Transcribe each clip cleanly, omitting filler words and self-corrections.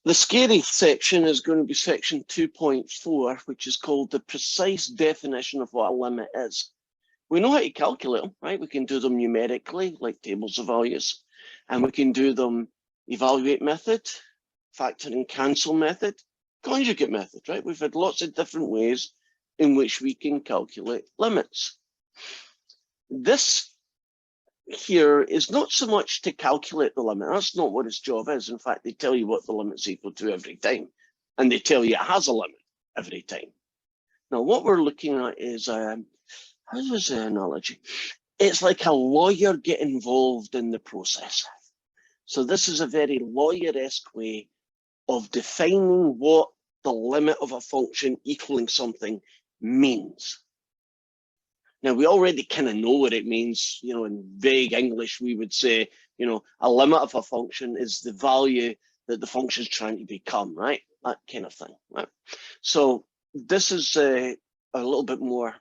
The scary section is going to be section 2.4, which is called the precise definition of what a limit is. We know how to calculate them, right? We can do them numerically, like tables of values, and we can do them evaluate method, factor and cancel method, conjugate method, right? We've had lots of different ways in which we can calculate limits. This here is not so much to calculate the limit. That's not what its job is. In fact, they tell you what the limit's equal to every time, and they tell you it has a limit every time. Now, what we're looking at is, how was the analogy? It's like a lawyer get involved in the process. So this is a very lawyer-esque way of defining what the limit of a function equaling something means. Now, we already kind of know what it means. You know, in vague English, we would say, you know, a limit of a function is the value that the function is trying to become, right? That kind of thing, right? So this is a little bit more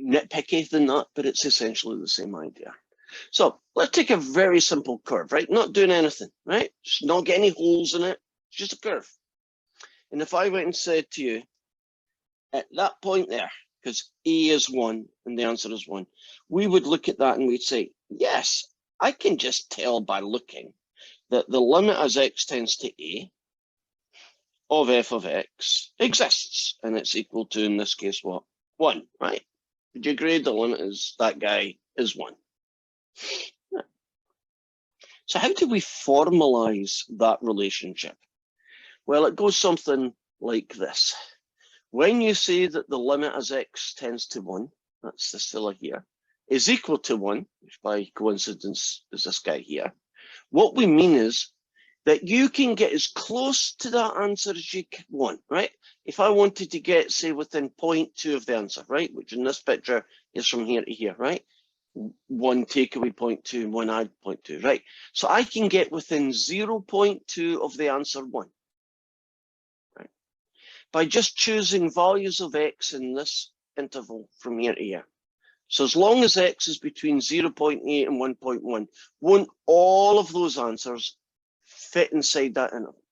nitpicky than that, but it's essentially the same idea. So let's take a very simple curve, right? Not doing anything, right? Just not get any holes in it, just a curve. And if I went and said to you, at that point there, because A is 1 and the answer is 1, we would look at that and we'd say, yes, I can just tell by looking that the limit as x tends to A of f of x exists, and it's equal to, in this case, what? 1, right? Would you agree the limit is that guy is 1? Yeah. So how do we formalize that relationship? Well, it goes something like this. When you say that the limit as x tends to 1, that's this fella here, is equal to 1, which by coincidence is this guy here, what we mean is that you can get as close to that answer as you want, right? If I wanted to get, say, within 0.2 of the answer, right, which in this picture is from here to here, right? 1 take away 0.2 and 1 add 0.2, right? So I can get within 0.2 of the answer 1. By just choosing values of x in this interval from here to here. So as long as x is between 0.8 and 1.1, won't all of those answers fit inside that interval?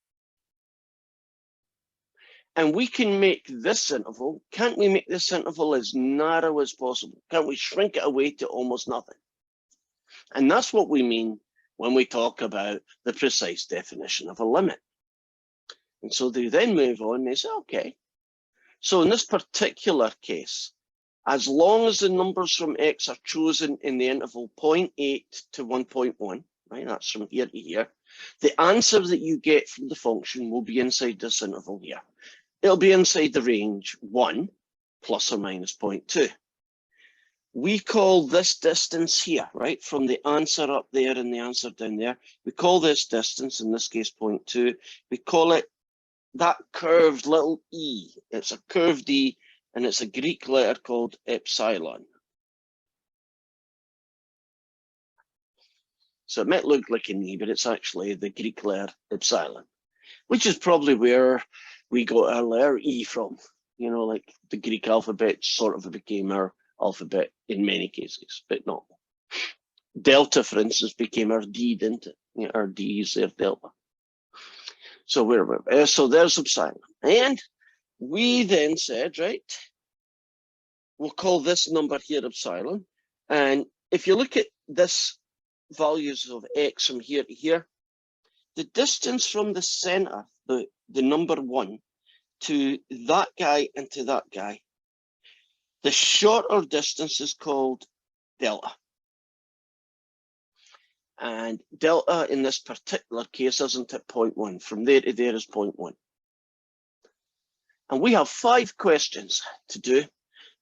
And we can make this interval, can't we make this interval as narrow as possible? Can't we shrink it away to almost nothing? And that's what we mean when we talk about the precise definition of a limit. And so they then move on and they say, okay, so in this particular case, as long as the numbers from x are chosen in the interval 0.8 to 1.1, right, that's from here to here, the answer that you get from the function will be inside this interval here. It'll be inside the range 1 plus or minus 0.2. We call this distance here, right, from the answer up there and the answer down there, we call this distance, in this case 0.2, we call it that curved little e. It's a curved e, and it's a Greek letter called epsilon. So it might look like an e, but it's actually the Greek letter epsilon, which is probably where we got our letter e from. You know, like the Greek alphabet sort of became our alphabet in many cases, but not. Delta, for instance, became our D, didn't it? You know, our D is their delta. So so there's epsilon. And we then said, right, we'll call this number here epsilon. And if you look at this values of x from here to here, the distance from the center, the number 1, to that guy and to that guy, the shorter distance is called delta. And delta in this particular case isn't at 0.1. From there to there is 0.1. And we have 5 questions to do.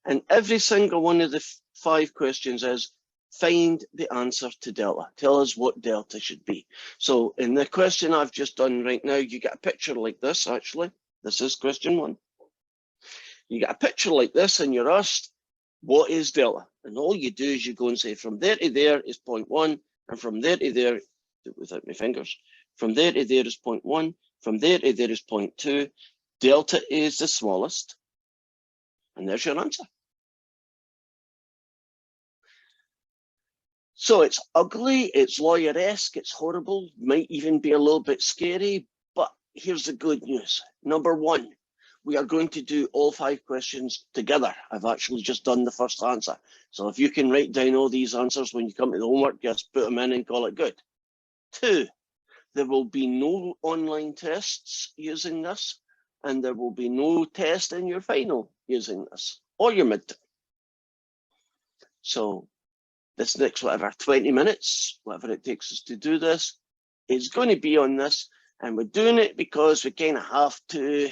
And every single one of the 5 questions is find the answer to delta. Tell us what delta should be. So in the question I've just done right now, you get a picture like this, actually. This is question 1. You get a picture like this and you're asked, what is delta? And all you do is you go and say from there to there is 0.1. And from there to there, without my fingers, from there to there is 0.1. From there to there is 0.2. Delta is the smallest. And there's your answer. So it's ugly, it's lawyer-esque, it's horrible, might even be a little bit scary, but here's the good news. Number one, we are going to do all 5 questions together. I've actually just done the first answer. So if you can write down all these answers when you come to the homework, just put them in and call it good. 2, there will be no online tests using this, and there will be no test in your final using this, or your midterm. So this next, whatever, 20 minutes, whatever it takes us to do this, is going to be on this, and we're doing it because we kind of have to.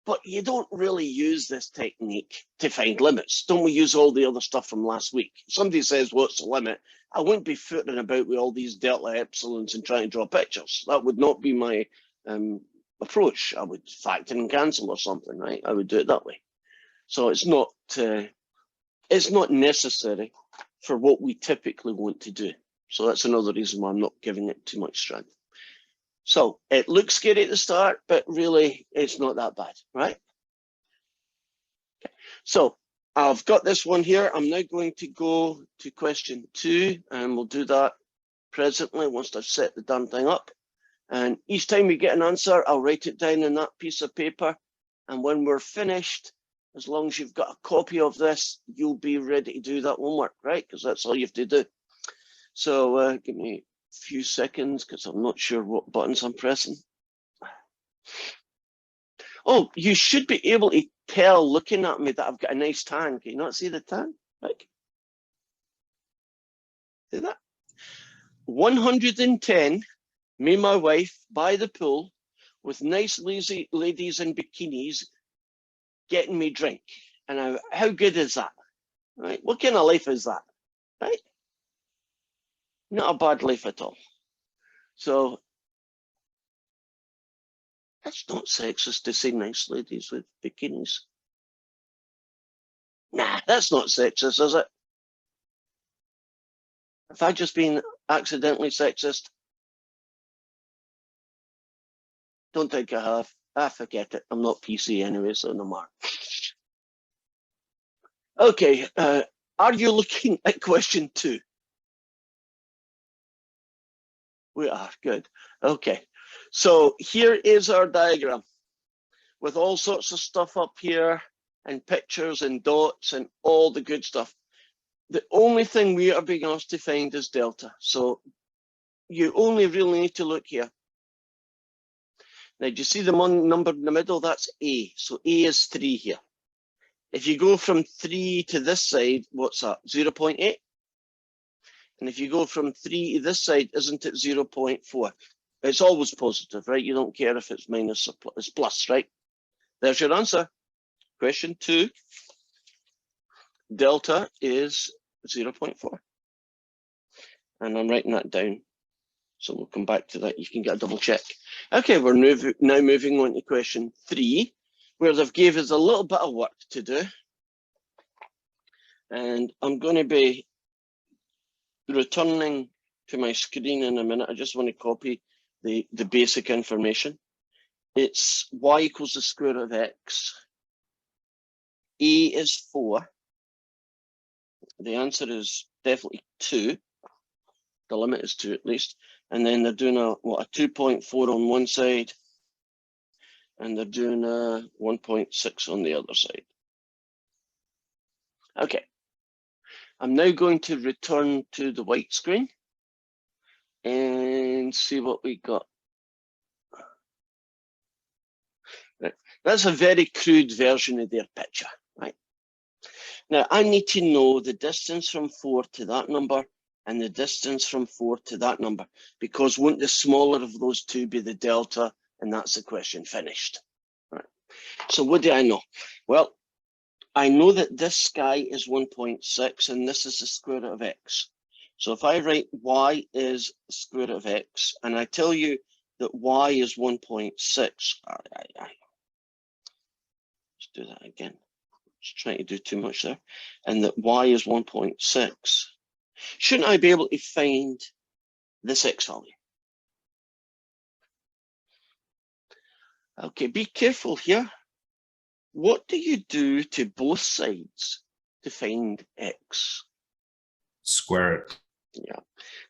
But you don't really use this technique to find limits. Don't we use all the other stuff from last week? Somebody says, what's the limit? I wouldn't be footing about with all these delta epsilons and trying to draw pictures. That would not be my approach. I would factor and cancel or something, right? I would do it that way. So it's not necessary for what we typically want to do. So that's another reason why I'm not giving it too much strength. So it looks scary at the start, but really it's not that bad, right? Okay. So I've got this one here. I'm now going to go to question 2, and we'll do that presently once I've set the damn thing up. And each time we get an answer, I'll write it down on that piece of paper. And when we're finished, as long as you've got a copy of this, you'll be ready to do that homework, right? Because that's all you have to do. So give me few seconds because I'm not sure what buttons I'm pressing. Oh, you should be able to tell looking at me that I've got a nice tan. Can you not see the tan? Like, see that? 110, me and my wife by the pool with nice lazy ladies in bikinis getting me drink. And how good is that? Right? What kind of life is that? Right? Not a bad life at all. So that's not sexist to say nice ladies with bikinis. Nah, that's not sexist, is it? Have I just been accidentally sexist? Don't think I have. Ah, forget it. I'm not PC anyway, so no more. Okay, are you looking at question 2? We are, good. Okay, so here is our diagram with all sorts of stuff up here and pictures and dots and all the good stuff. The only thing we are being asked to find is delta. So you only really need to look here. Now, do you see the number in the middle? That's A. So A is 3 here. If you go from 3 to this side, what's that? 0.8? And if you go from 3 to this side, isn't it 0.4? It's always positive, right? You don't care if it's minus or it's plus, right? There's your answer. Question 2. Delta is 0.4. And I'm writing that down. So we'll come back to that. You can get a double check. Okay, we're now moving on to question 3, where they've gave us a little bit of work to do. And I'm going to be returning to my screen in a minute. I just want to copy the basic information. It's y equals the square root of x. A is 4. The answer is definitely 2. The limit is 2 at least. And then they're doing a 2.4 on one side, and they're doing a 1.6 on the other side. Okay. I'm now going to return to the white screen and see what we got. Right. That's a very crude version of their picture, right? Now, I need to know the distance from 4 to that number and the distance from 4 to that number, because won't the smaller of those two be the delta? And that's the question finished. Right. So what do I know? Well, I know that this guy is 1.6 and this is the square root of x. So if I write y is the square root of x, and I tell you that y is 1.6, let's do that again. Just trying to do too much there. And that y is 1.6. Shouldn't I be able to find this x value? Okay, be careful here. What do you do to both sides to find x? square it. Yeah,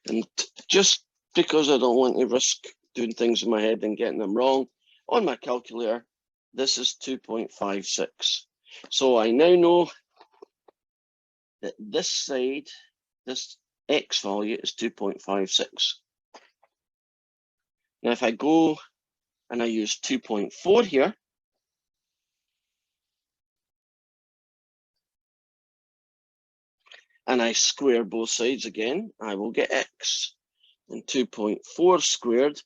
and just because I don't want to risk doing things in my head and getting them wrong, on my calculator, this is 2.56. So I now know that this side, this x value is 2.56. Now if I go and I use 2.4 here, and I square both sides again, I will get x. And 2.4 squared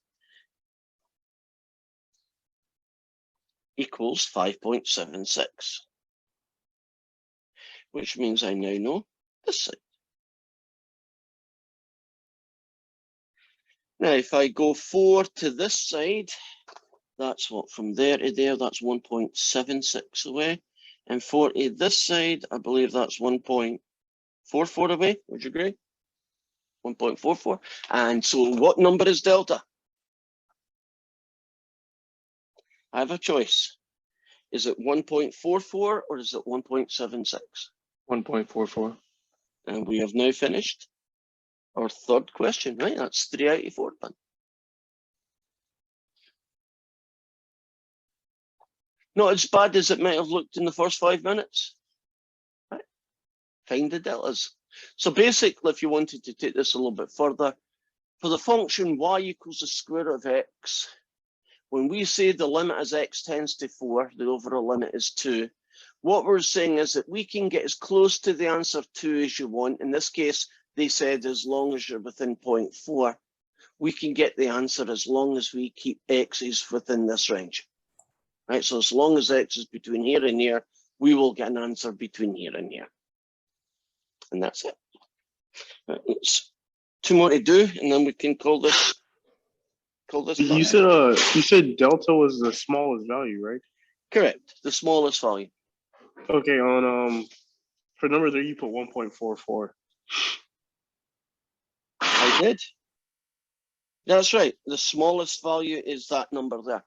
equals 5.76, which means I now know this side. Now, if I go 4 to this side, that's what, from there to there, that's 1.76 away. And 4 to this side, I believe that's 1.44 away. Would you agree? 1.44. And so what number is delta? I have a choice. Is it 1.44 or is it 1.76? 1.44. And we have now finished our third question, right? That's 3 out of 4 done. Not as bad as it might have looked in the first 5 minutes. Right? Find the deltas. So basically, if you wanted to take this a little bit further, for the function y equals the square root of x, when we say the limit as x tends to 4, the overall limit is 2, what we're saying is that we can get as close to the answer 2 as you want. In this case, they said as long as you're within 0.4, we can get the answer as long as we keep x's within this range. Right, so as long as x is between here and here, we will get an answer between here and here. And that's it. Right, it's 2 more to do, and then we can call this You said delta was the smallest value, right? correct, the smallest value. Okay, on for number 3 you put 1.44. I did. That's right. The smallest value is that number there.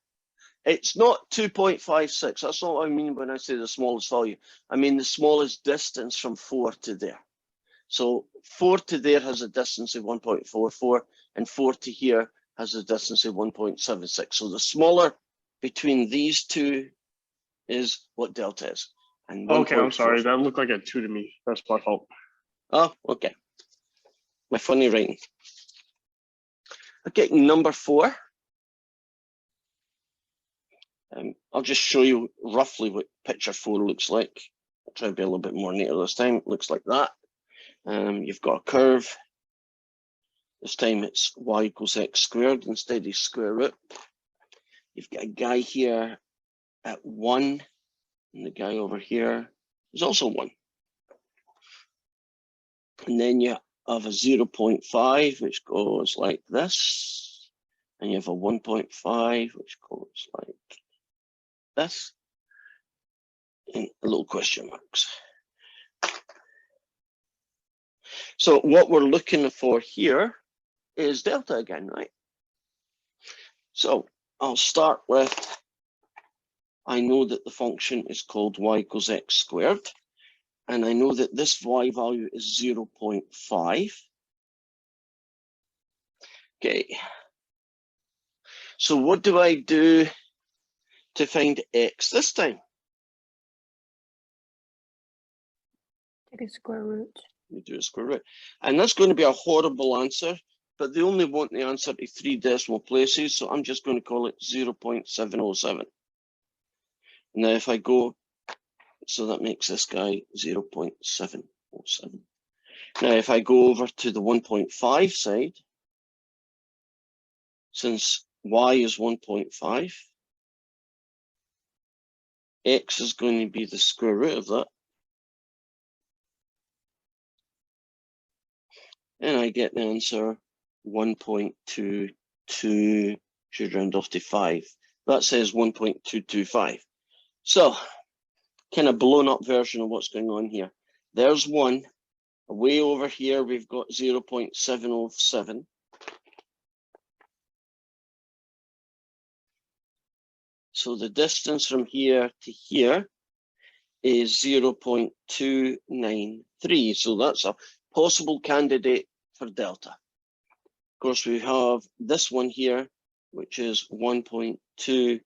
It's not 2.56. That's not what I mean when I say the smallest value. I mean the smallest distance from 4 to there. So 4 to there has a distance of 1.44, and 4 to here has a distance of 1.76. So the smaller between these two is what delta is. And Okay, I'm sorry. That looked like a 2 to me. That's my fault. Oh, okay. My funny writing. Okay, number 4. I'll just show you roughly what picture 4 looks like. I'll try to be a little bit more neater this time. It looks like that. You've got a curve. This time it's y equals x squared instead of square root. You've got a guy here at 1, and the guy over here is also 1. And then you have a 0.5, which goes like this. And you have a 1.5, which goes like this, and little question marks. So what we're looking for here is delta again, right? So I'll start with, I know that the function is called y equals x squared, and I know that this y value is 0.5. Okay. So what do I do to find x this time? Take a square root. We do a square root. And that's going to be a horrible answer, but they only want the answer to 3 decimal places, so I'm just going to call it 0.707. Now if I go, so that makes this guy 0.707. Now if I go over to the 1.5 side, since y is 1.5, x is going to be the square root of that. And I get the answer 1.22, should round off to 5. That says 1.225. So, kind of blown up version of what's going on here. There's 1. Way over here, we've got 0.707. So the distance from here to here is 0.293. So that's a possible candidate for delta. Of course, we have this one here, which is 1.225.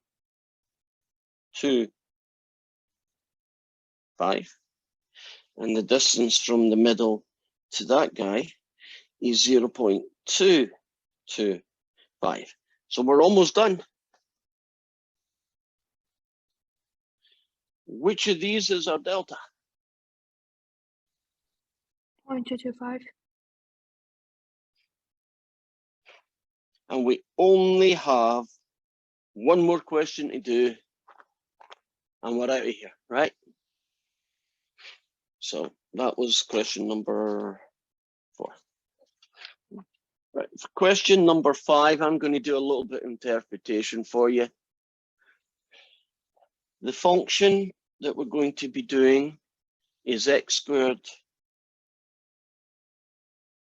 And the distance from the middle to that guy is 0.225. So we're almost done. Which of these is our delta? 0.225. And we only have one more question to do, and we're out of here, right? So that was question number 4. Right, for question number 5, I'm going to do a little bit of interpretation for you. The function that we're going to be doing is x squared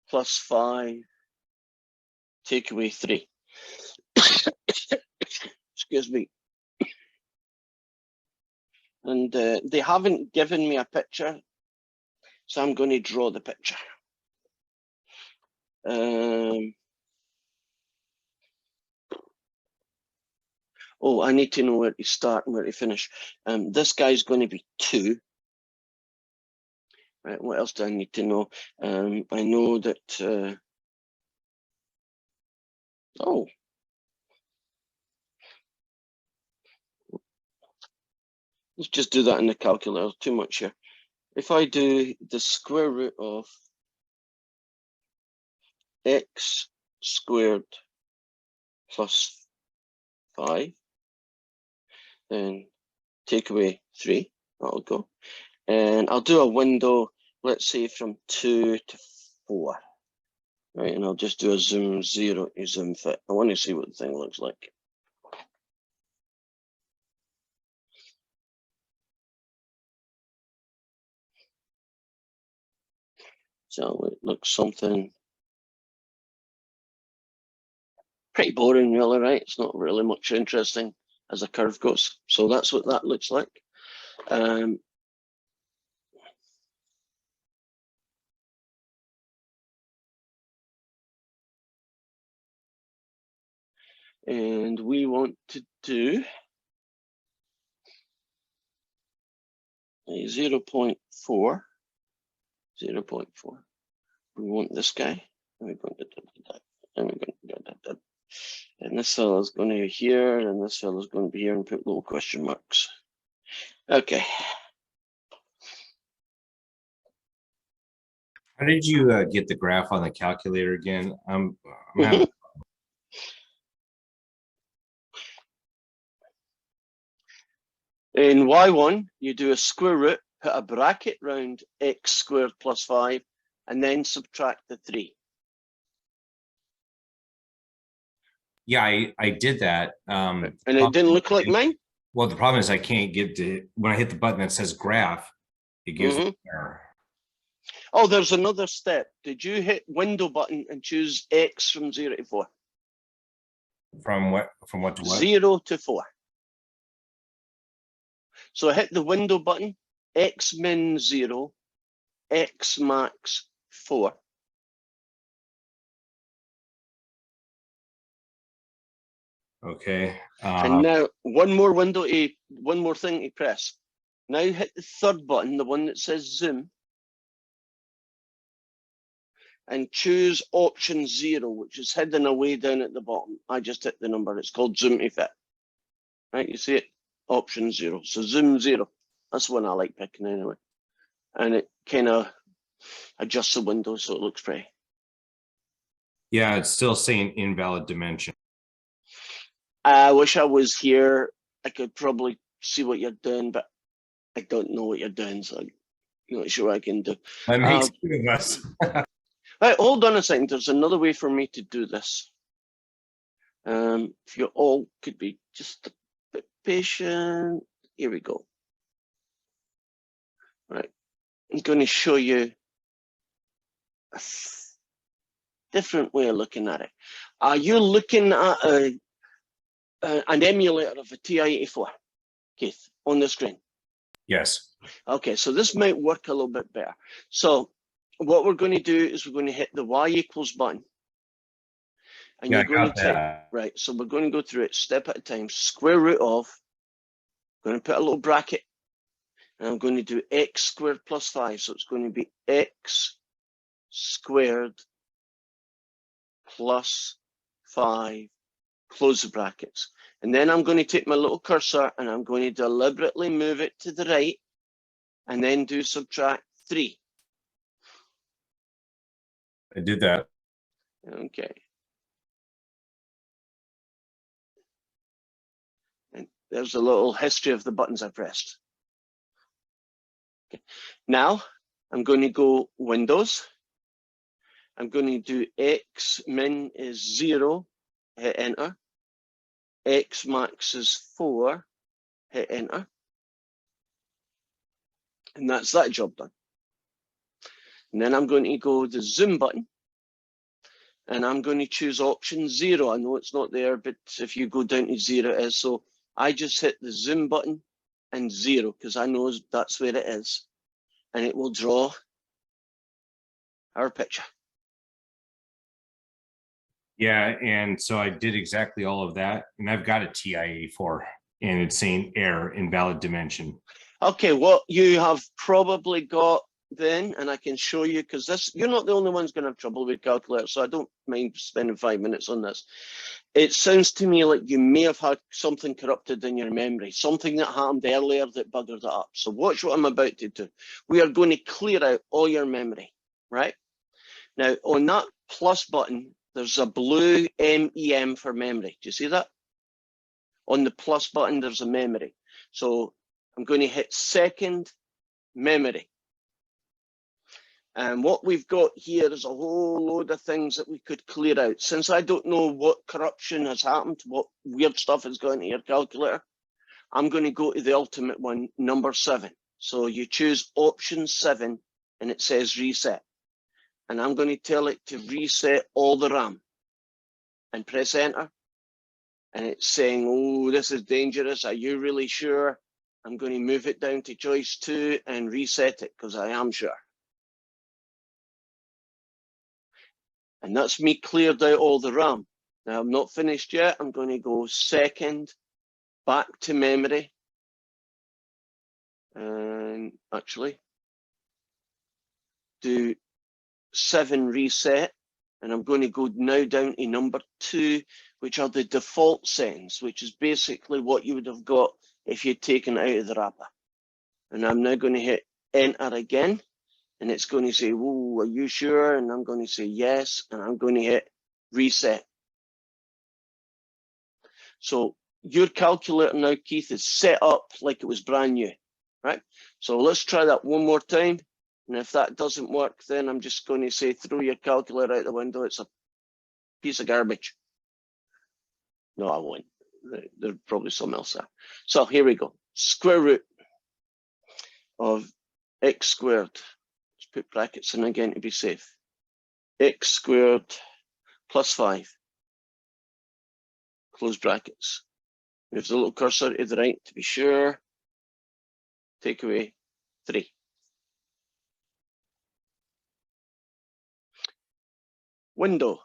plus 5 take away 3. Excuse me. And they haven't given me a picture, so I'm going to draw the picture. Oh, I need to know where to start and where to finish. This guy's going to be 2. Right, what else do I need to know? I know that, oh. Let's just do that in the calculator, too much here. If I do the square root of x squared plus 5, then take away 3, that'll go. And I'll do a window, let's say from 2 to 4. Right, and I'll just do a zoom 0 to zoom fit. I want to see what the thing looks like. So it looks something pretty boring, really, right? It's not really much interesting as a curve goes. So that's what that looks like. And we want to do a 0.4. 0.4. We want this guy. And we're going to do that. And we're going to do that. And this fellow's going to be here, and this fellow's going to be here, and put little question marks. Okay. How did you get the graph on the calculator again? I'm having. In Y1, you do a square root, put a bracket round x squared plus 5, and then subtract the 3. Yeah, I did that. And it didn't look like mine? Well, the problem is I can't get to, when I hit the button that says graph, it gives me an error. Oh, there's another step. Did you hit window button and choose x from 0 to 4? From what to what? 0 to 4. So hit the window button, x min 0, x max 4. Okay. And now one more thing to press. Now hit the third button, the one that says zoom, and choose option 0, which is hidden away down at the bottom. I just hit the number. It's called zoom to fit. Right, you see it? Option 0. So zoom 0. That's the one I like picking anyway. And it kind of adjusts the window so it looks pretty. Yeah, it's still saying invalid dimension. I wish I was here. I could probably see what you're doing, but I don't know what you're doing, so I'm not sure what I can do. That makes 2 of us. Right, hold on a second. There's another way for me to do this. If you all could be just a bit patient. Here we go. Right, I'm going to show you a different way of looking at it. Are you looking at an emulator of a TI-84, Keith, on the screen? Yes. Okay, so this might work a little bit better. So what we're going to do is we're going to hit the y equals button. And Yeah, you're going I to got type, that. right, so we're going to go through it step at a time. Square root of, going to put a little bracket, and I'm going to do x squared plus 5. So it's going to be x squared plus 5, close the brackets. And then I'm going to take my little cursor and I'm going to deliberately move it to the right and then do subtract 3. I did that. Okay. And there's a little history of the buttons I pressed. Okay. Now I'm going to go Windows. I'm going to do X min is 0, hit enter. X max is 4, hit enter. And that's that job done. And then I'm going to go the zoom button. And I'm going to choose option 0. I know it's not there, but if you go down to 0, it is. So I just hit the zoom button and 0 because I know that's where it is. And it will draw our picture. Yeah, and so I did exactly all of that, and I've got a TIA4, and it's saying error, invalid dimension. Okay, what you have probably got then, and I can show you, because this, you're not the only one's going to have trouble with calculator, so I don't mind spending 5 minutes on this. It sounds to me like you may have had something corrupted in your memory, something that happened earlier that buggered it up. So watch what I'm about to do. We are going to clear out all your memory, right? Now, on that plus button, there's a blue MEM for memory. Do you see that? On the plus button, there's a memory. So I'm going to hit second memory. And what we've got here is a whole load of things that we could clear out. Since I don't know what corruption has happened, what weird stuff has gone into your calculator, I'm going to go to the ultimate one, number 7. So you choose option 7 and it says reset. And I'm going to tell it to reset all the RAM and press enter. And it's saying, oh, this is dangerous. Are you really sure? I'm going to move it down to choice 2 and reset it because I am sure. And that's me cleared out all the RAM. Now I'm not finished yet. I'm going to go second, back to memory. And actually do 7 reset. And I'm going to go now down to number 2, which are the default settings, which is basically what you would have got if you'd taken it out of the wrapper. And I'm now going to hit enter again. And it's going to say, "Whoa, are you sure?" And I'm going to say yes. And I'm going to hit reset. So your calculator now, Keith, is set up like it was brand new, right? So let's try that one more time. And if that doesn't work, then I'm just going to say, throw your calculator out the window. It's a piece of garbage. No, I won't. There's probably something else there. So here we go. Square root of x squared. Let's put brackets in again to be safe. X squared plus 5. Close brackets. Move the little cursor to the right to be sure. Take away 3. Window.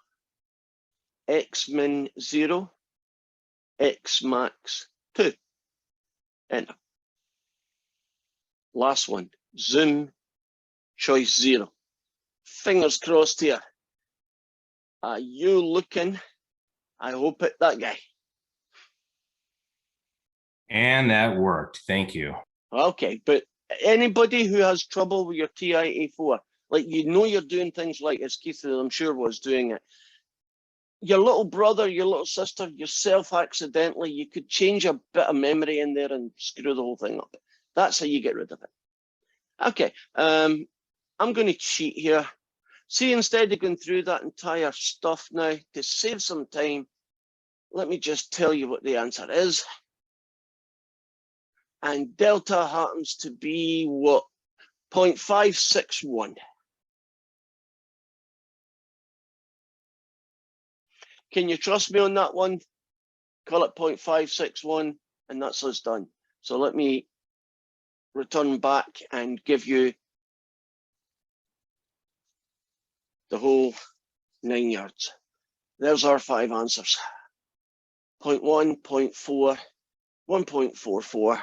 X min 0. X max 2. Enter. Last one. Zoom. Choice 0. Fingers crossed here. Are you looking? I hope it that guy. And that worked. Thank you. Okay, but anybody who has trouble with your TIA4, like you know you're doing things like as Keith, I'm sure, was doing it. Your little brother, your little sister, yourself accidentally, you could change a bit of memory in there and screw the whole thing up. That's how you get rid of it. Okay, I'm going to cheat here. See, instead of going through that entire stuff now, to save some time, let me just tell you what the answer is. And delta happens to be what? 0.561. Can you trust me on that one? Call it 0.561 and that's us done. So let me return back and give you the whole 9 yards. There's our 5 answers. 0.1, 0.4, 1.44,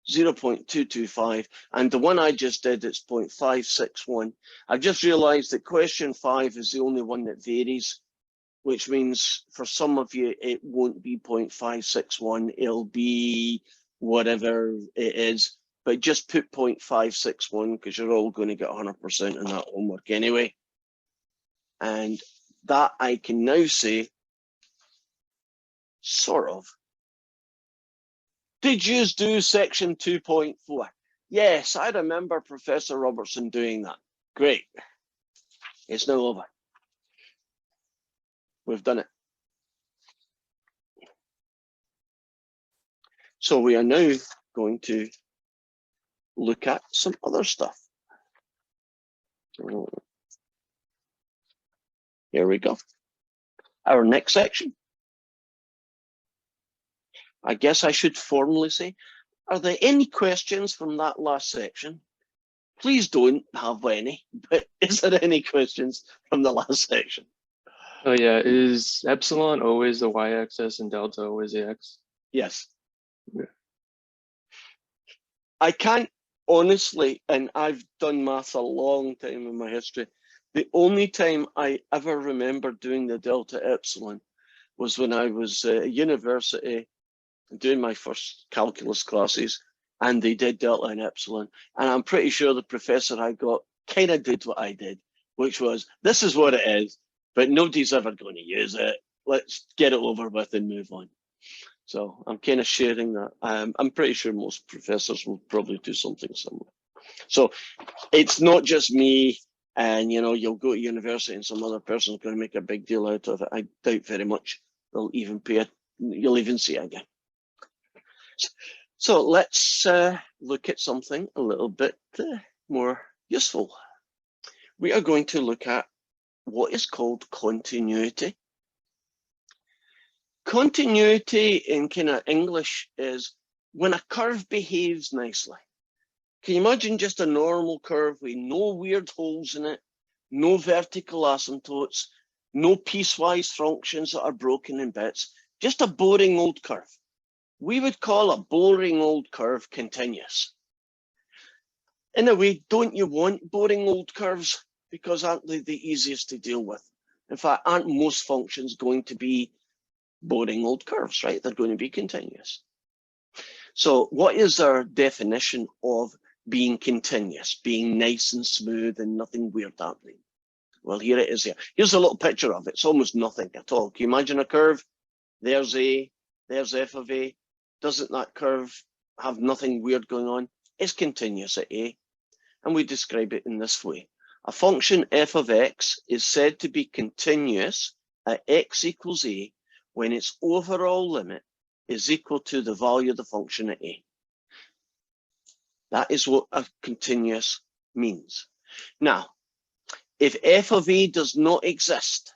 0.225, and the one I just did, it's 0.561. I've just realized that question 5 is the only one that varies, which means for some of you, it won't be 0.561, it'll be whatever it is, but just put 0.561 because you're all going to get 100% in that homework anyway. And that I can now say, sort of. Did you do section 2.4? Yes, I remember Professor Robertson doing that. Great. It's now over. We've done it. So we are now going to look at some other stuff. Here we go. Our next section. I guess I should formally say, are there any questions from that last section? Please don't have any, but is there any questions from the last section? Oh yeah, is epsilon always the y-axis and delta always the x? Yes. Yeah. I can't honestly, and I've done maths a long time in my history, the only time I ever remember doing the delta epsilon was when I was at university doing my first calculus classes, and they did delta and epsilon. And I'm pretty sure the professor I got kind of did what I did, which was, this is what it is, but nobody's ever going to use it. Let's get it over with and move on. So I'm kind of sharing that. I'm pretty sure most professors will probably do something similar. So it's not just me, and you know, you'll go to university and some other person's going to make a big deal out of it. I doubt very much they'll even pay it. You'll even see it again. So let's look at something a little bit more useful. We are going to look at what is called continuity. Continuity in kind of English is when a curve behaves nicely. Can you imagine just a normal curve with no weird holes in it, no vertical asymptotes, no piecewise functions that are broken in bits, just a boring old curve? We would call a boring old curve continuous. In a way, don't you want boring old curves? Because aren't they the easiest to deal with? In fact, aren't most functions going to be boring old curves, right? They're going to be continuous. So what is our definition of being continuous, being nice and smooth and nothing weird happening? Well, here it is here. Here's a little picture of it. It's almost nothing at all. Can you imagine a curve? There's A, there's f of A. Doesn't that curve have nothing weird going on? It's continuous at A. And we describe it in this way. A function f of x is said to be continuous at x equals A when its overall limit is equal to the value of the function at A. That is what a continuous means. Now, if f of A does not exist,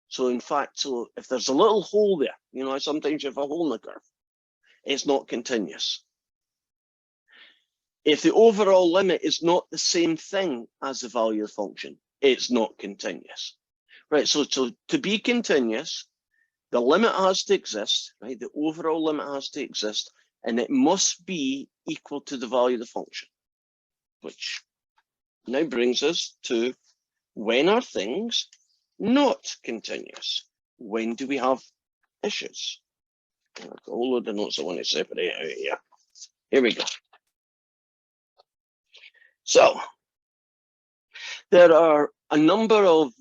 so in fact, so if there's a little hole there, you know, sometimes you have a hole in the curve, it's not continuous. If the overall limit is not the same thing as the value of the function, it's not continuous. Right, so to be continuous, the limit has to exist, right? The overall limit has to exist, and it must be equal to the value of the function, which now brings us to when are things not continuous? When do we have issues? I've got a whole load of notes I want to separate out here. Here we go. So there are a number of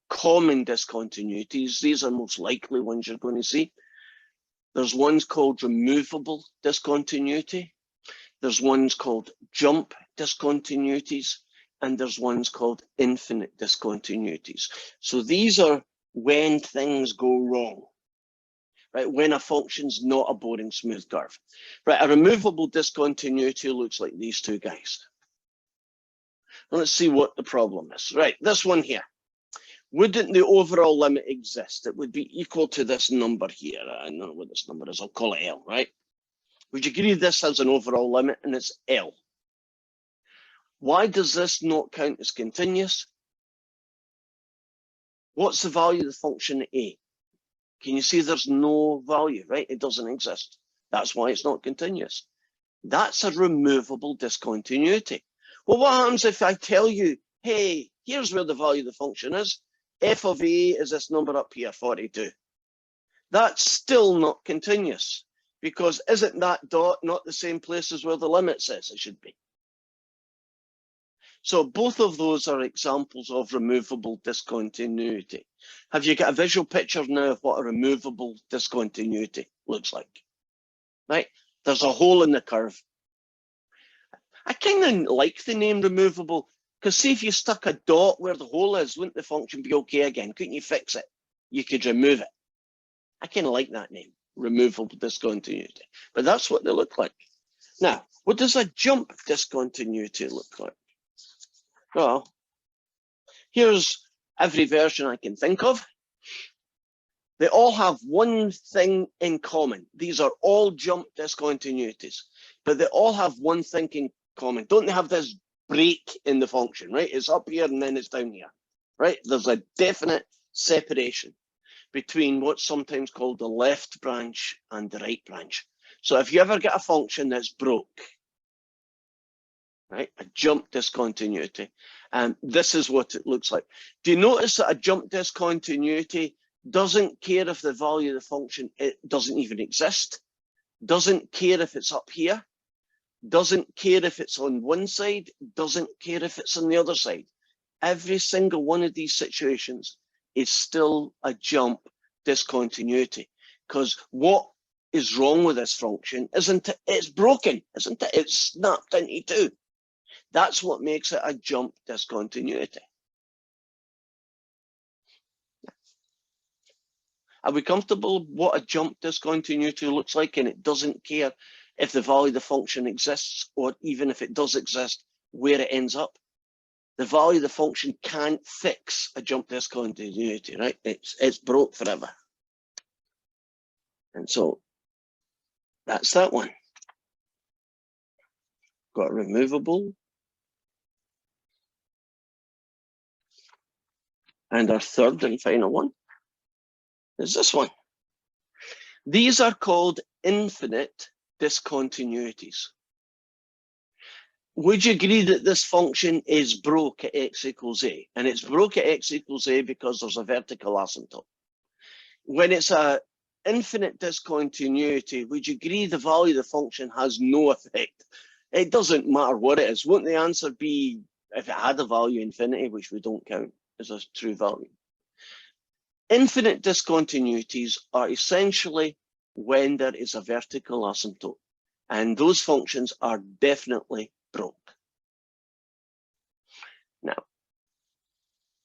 common discontinuities. These are most likely ones you're going to see. There's ones called removable discontinuity. There's ones called jump discontinuities, and there's ones called infinite discontinuities. So these are when things go wrong, right? When a function's not a boring smooth curve. Right, a removable discontinuity looks like these two guys. Let's see what the problem is. Right, this one here. Wouldn't the overall limit exist? It would be equal to this number here. I don't know what this number is. I'll call it L, right? Would you agree this has an overall limit and it's L? Why does this not count as continuous? What's the value of the function a? Can you see there's no value, right? It doesn't exist. That's why it's not continuous. That's a removable discontinuity. Well, what happens if I tell you, hey, here's where the value of the function is. F of a is this number up here, 42. That's still not continuous, because isn't that dot not the same place as where the limit says it should be? So both of those are examples of removable discontinuity. Have you got a visual picture now of what a removable discontinuity looks like? Right? There's a hole in the curve. I kind of like the name removable, because see if you stuck a dot where the hole is, wouldn't the function be okay again? Couldn't you fix it? You could remove it. I kind of like that name, removable discontinuity. But that's what they look like. Now, what does a jump discontinuity look like? Well, here's every version I can think of. They all have one thing in common. These are all jump discontinuities, but they all have one thing in common. Don't they have this break in the function, right? It's up here and then it's down here, right? There's a definite separation between what's sometimes called the left branch and the right branch. So if you ever get a function that's broke, right, a jump discontinuity, and this is what it looks like. Do you notice that a jump discontinuity doesn't care if the value of the function, it doesn't even exist, doesn't care if it's up here, doesn't care if it's on one side, doesn't care if it's on the other side. Every single one of these situations is still a jump discontinuity, because what is wrong with this function isn't it? It's broken, isn't it? It's snapped into two. That's what makes it a jump discontinuity. Are we comfortable what a jump discontinuity looks like, and it doesn't care if the value of the function exists, or even if it does exist, where it ends up? The value of the function can't fix a jump discontinuity, right? It's broke forever. And so that's that one. Got removable. And our third and final one is this one. These are called infinite discontinuities. Would you agree that this function is broke at x equals a? And it's broke at x equals a because there's a vertical asymptote. When it's an infinite discontinuity, would you agree the value of the function has no effect? It doesn't matter what it is. Wouldn't the answer be if it had a value infinity, which we don't count as a true value? Infinite discontinuities are essentially when there is a vertical asymptote, and those functions are definitely broke. Now,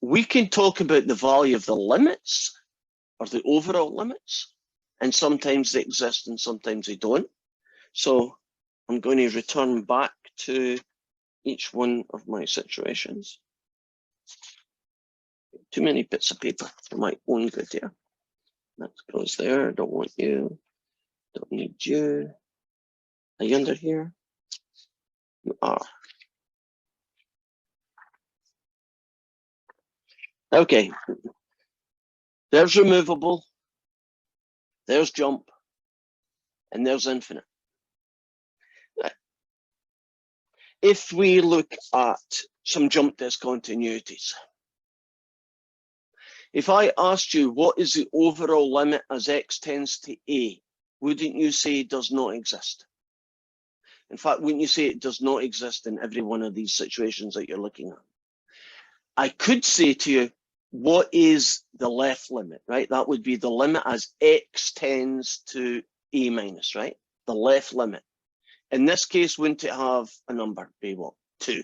we can talk about the value of the limits or the overall limits, and sometimes they exist and sometimes they don't. So I'm going to return back to each one of my situations. Too many bits of paper for my own good here. That goes there. Don't want you. Don't need you. Are you under here? You are. Okay. There's removable. There's jump. And there's infinite. If we look at some jump discontinuities, if I asked you what is the overall limit as x tends to a, wouldn't you say it does not exist? In fact, wouldn't you say it does not exist in every one of these situations that you're looking at? I could say to you, what is the left limit, right? That would be the limit as x tends to a minus, right? The left limit. In this case, wouldn't it have a number? Be what? 2.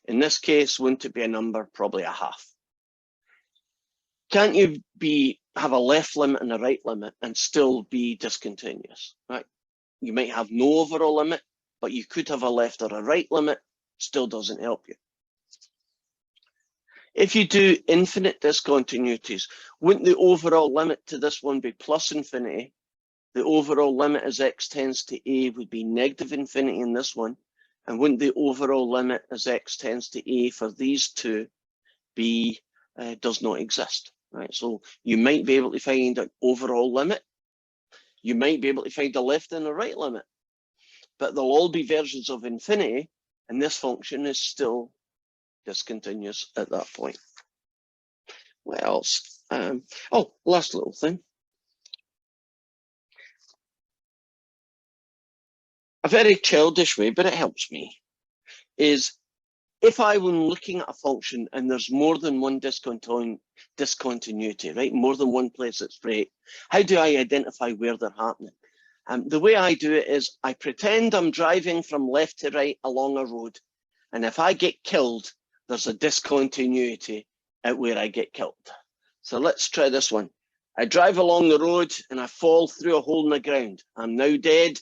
In this case, wouldn't it be a number? Probably a half. Can't you have a left limit and a right limit and still be discontinuous, right? You might have no overall limit, but you could have a left or a right limit, still doesn't help you. If you do infinite discontinuities, wouldn't the overall limit to this one be plus infinity? The overall limit as x tends to a would be negative infinity in this one. And wouldn't the overall limit as x tends to a for these two be does not exist, right? So you might be able to find an overall limit. You might be able to find a left and a right limit, but there'll all be versions of infinity, and this function is still discontinuous at that point. What else? Oh, last little thing. A very childish way, but it helps me, is if I were looking at a function and there's more than one discontinuity, right? More than one place it's break, how do I identify where they're happening? The way I do it is I pretend I'm driving from left to right along a road. And if I get killed, there's a discontinuity at where I get killed. So let's try this one. I drive along the road and I fall through a hole in the ground. I'm now dead.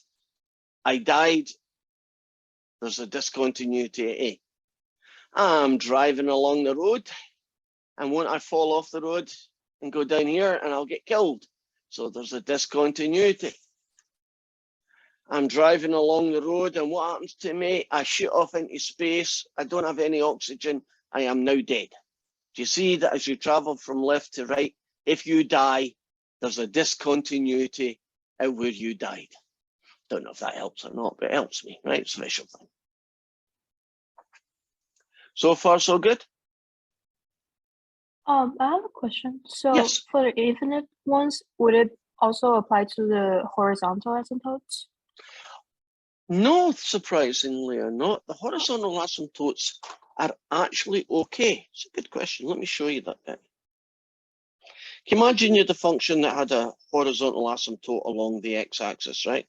I died. There's a discontinuity at A. I'm driving along the road, and won't I fall off the road and go down here and I'll get killed? So there's a discontinuity. I'm driving along the road, and what happens to me? I shoot off into space. I don't have any oxygen. I am now dead. Do you see that as you travel from left to right, if you die, there's a discontinuity at where you died? Don't know if that helps or not, but it helps me, right? It's a visual thing. So far, so good? I have a question. So Yes. for the infinite ones, would it also apply to the horizontal asymptotes? No, surprisingly or not, the horizontal asymptotes are actually okay. It's a good question. Let me show you that bit. Can you imagine you had a function that had a horizontal asymptote along the x-axis, right?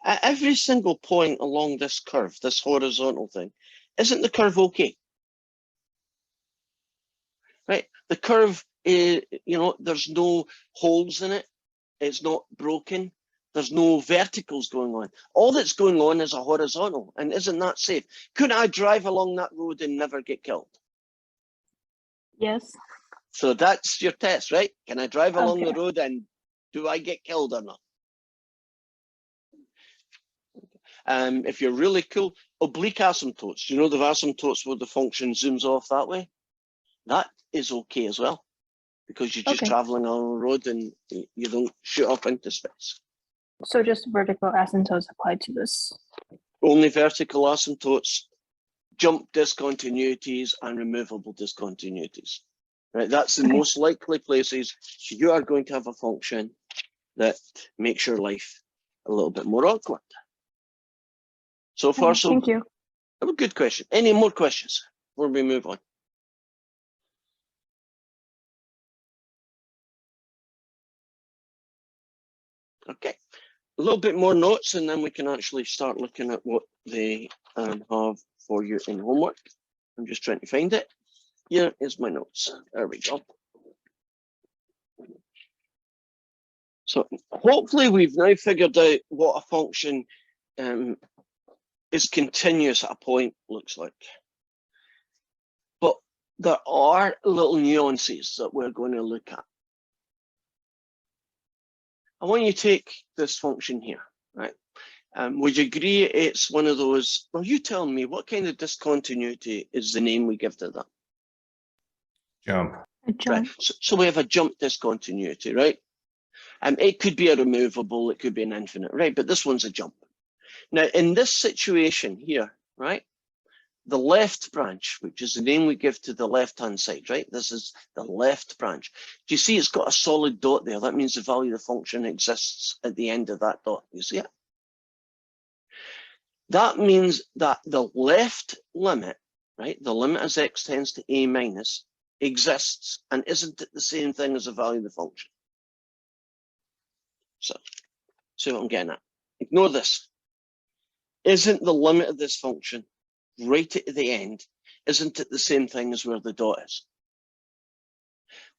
At every single point along this curve, this horizontal thing, isn't the curve okay? Right? The curve is, there's no holes in it. It's not broken. There's no verticals going on. All that's going on is a horizontal, and isn't that safe? Couldn't I drive along that road and never get killed? Yes. So that's your test, right? Can I drive along the Okay. road and do I get killed or not? If you're really cool, oblique asymptotes, you know the asymptotes where the function zooms off that way? That is okay as well, because you're just Okay. traveling along the road and you don't shoot up into space. So just vertical asymptotes apply to this. Only vertical asymptotes, jump discontinuities, and removable discontinuities. Right, that's the Okay. most likely places you are going to have a function that makes your life a little bit more awkward. So far, Okay, so thank you. a good question. Any more questions before we move on? Okay, a little bit more notes, and then we can actually start looking at what they have for you in homework. I'm just trying to find it. Here is my notes. There we go. So hopefully we've now figured out what a function is continuous at a point looks like. But there are little nuances that we're going to look at. I want you to take this function here, right? Would you agree it's one of those, well, you tell me, what kind of discontinuity is the name we give to that? Jump. A jump. Right. So we have a jump discontinuity, right? It could be a removable, it could be an infinite, right? But this one's a jump. Now, in this situation here, right, the left branch, which is the name we give to the left-hand side, right? This is the left branch. Do you see it's got a solid dot there? That means the value of the function exists at the end of that dot. You see it? That means that the left limit, right, the limit as x tends to a minus, exists, and isn't it the same thing as the value of the function? So, see what I'm getting at? Ignore this. Isn't the limit of this function right at the end, isn't it the same thing as where the dot is?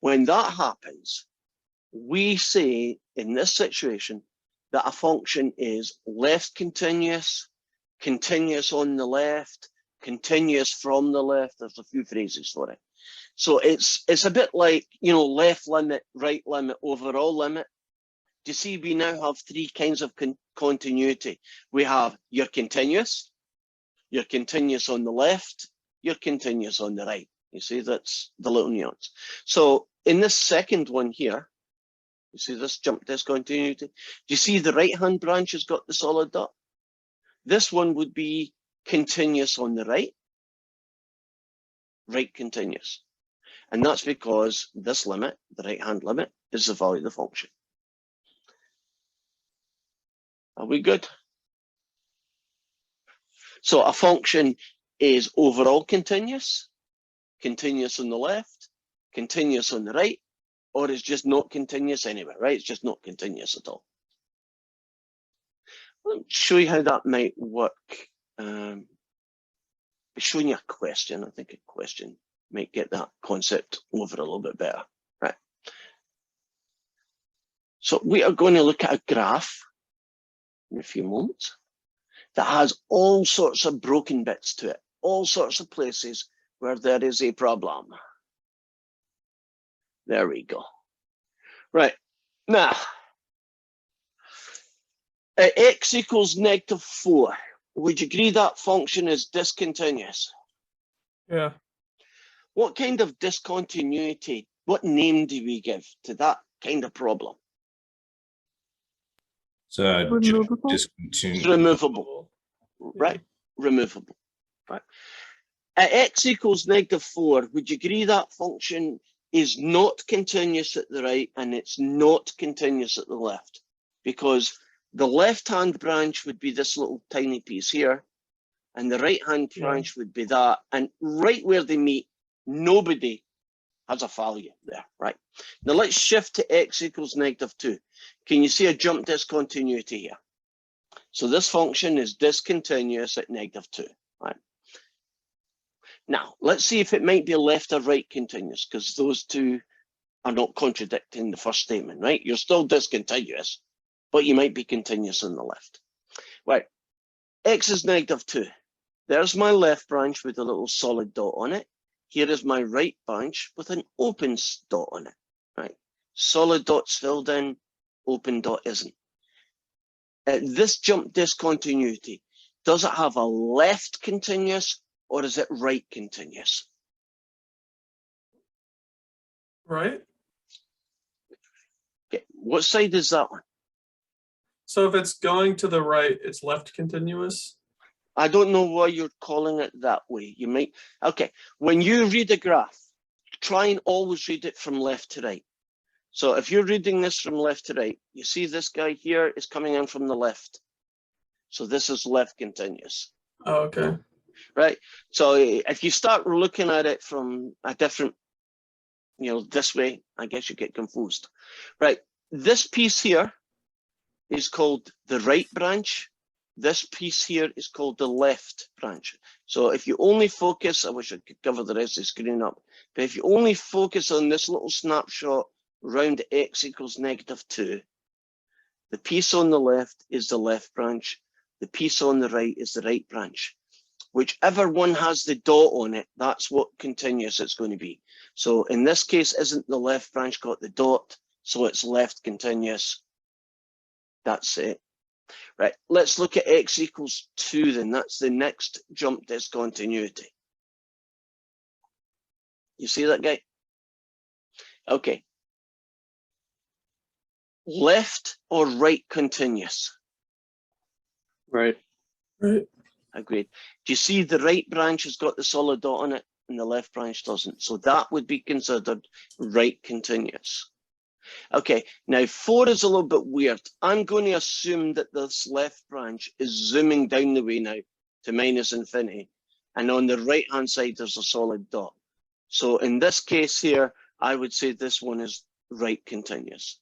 When that happens, we say in this situation that a function is left continuous, continuous on the left, continuous from the left. There's a few phrases for it. So it's a bit like, left limit, right limit, overall limit. Do you see we now have three kinds of continuity? We have your continuous on the left, your continuous on the right. You see, that's the little nuance. So in this second one here, you see this jump discontinuity. Do you see the right-hand branch has got the solid dot? This one would be continuous on the right continuous. And that's because this limit, the right-hand limit, is the value of the function. Are we good? So a function is overall continuous, continuous on the left, continuous on the right, or it's just not continuous anywhere, right? It's just not continuous at all. Let me show you how that might work. Showing you a question. I think a question might get that concept over a little bit better, right? So we are going to look at a graph in a few moments that has all sorts of broken bits to it, all sorts of places where there is a problem. There we go. Right, now, at x equals -4, would you agree that function is discontinuous? Yeah. What kind of discontinuity, what name do we give to that kind of problem? So Removable? It's discontinued. removable, right? Removable, right? At x equals -4, would you agree that function is not continuous at the right and it's not continuous at the left? Because the left-hand branch would be this little tiny piece here, and the right-hand branch would be that, and right where they meet, nobody has a value there, right? Now let's shift to x equals -2. Can you see a jump discontinuity here? So this function is discontinuous at -2, right? Now, let's see if it might be left or right continuous, because those two are not contradicting the first statement, right? You're still discontinuous, but you might be continuous on the left. Right, x is -2. There's my left branch with a little solid dot on it. Here is my right branch with an open dot on it, right? Solid dot's filled in, open dot isn't. This jump discontinuity, does it have a left continuous or is it right continuous? Right. Okay, what side is that one? So if it's going to the right, it's left continuous. I don't know why you're calling it that way. You might, okay, when you read a graph, try and always read it from left to right. So if you're reading this from left to right, you see this guy here is coming in from the left. So this is left continuous. Oh, okay. Right? So if you start looking at it from a different, this way, I guess you get confused. Right? This piece here is called the right branch. This piece here is called the left branch. So if you only focus, I wish I could cover the rest of the screen up, but if you only focus on this little snapshot around x equals -2, the piece on the left is the left branch. The piece on the right is the right branch. Whichever one has the dot on it, that's what continuous it's going to be. So in this case, isn't the left branch got the dot? So it's left continuous. That's it. Right, let's look at x equals 2 then. That's the next jump discontinuity. You see that guy? Okay. Left or right continuous? Right. Right. Agreed. Do you see the right branch has got the solid dot on it and the left branch doesn't? So that would be considered right continuous. Okay, now 4 is a little bit weird. I'm going to assume that this left branch is zooming down the way now to -infinity. And on the right-hand side, there's a solid dot. So in this case here, I would say this one is right continuous.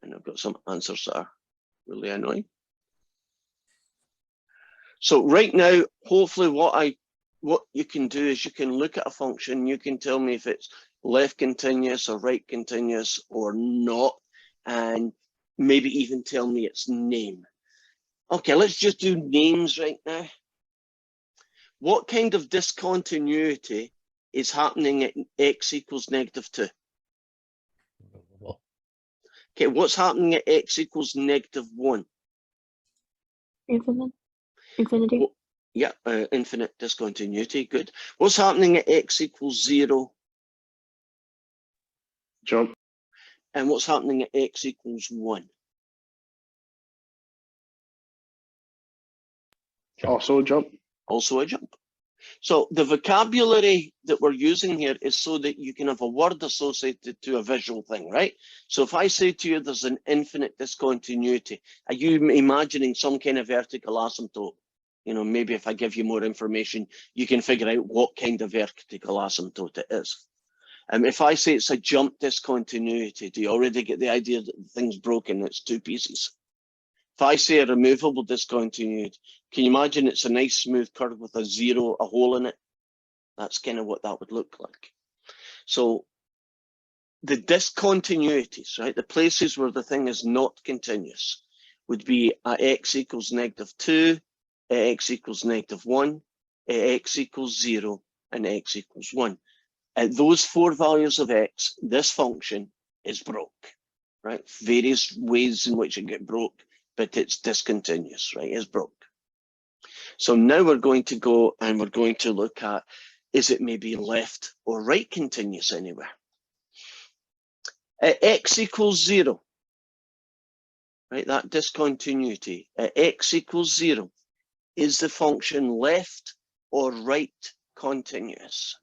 And I've got some answers that are really annoying. So right now, hopefully what you can do is you can look at a function, you can tell me if it's left continuous or right continuous or not, and maybe even tell me its name. Okay, let's just do names right now. What kind of discontinuity is happening at x equals -2? Okay, what's happening at x equals -1? Infinity. Yeah, infinite discontinuity, good. What's happening at x equals 0? Jump. And what's happening at x equals 1? Also a jump. Also a jump. So the vocabulary that we're using here is so that you can have a word associated to a visual thing, right? So if I say to you there's an infinite discontinuity, are you imagining some kind of vertical asymptote? You know, maybe if I give you more information, you can figure out what kind of vertical asymptote it is. If I say it's a jump discontinuity, do you already get the idea that the thing's broken, it's two pieces? If I say a removable discontinuity, can you imagine it's a nice smooth curve with a 0, a hole in it? That's kind of what that would look like. So the discontinuities, right, the places where the thing is not continuous would be at x equals -2, at x equals -1, at x equals 0, and x equals 1. At those 4 values of x, this function is broke, right? Various ways in which it get broke, but it's discontinuous, right? It's broke. So now we're going to go and we're going to look at, is it maybe left or right continuous anywhere? At x equals 0, right? That discontinuity at x equals 0, is the function left or right continuous?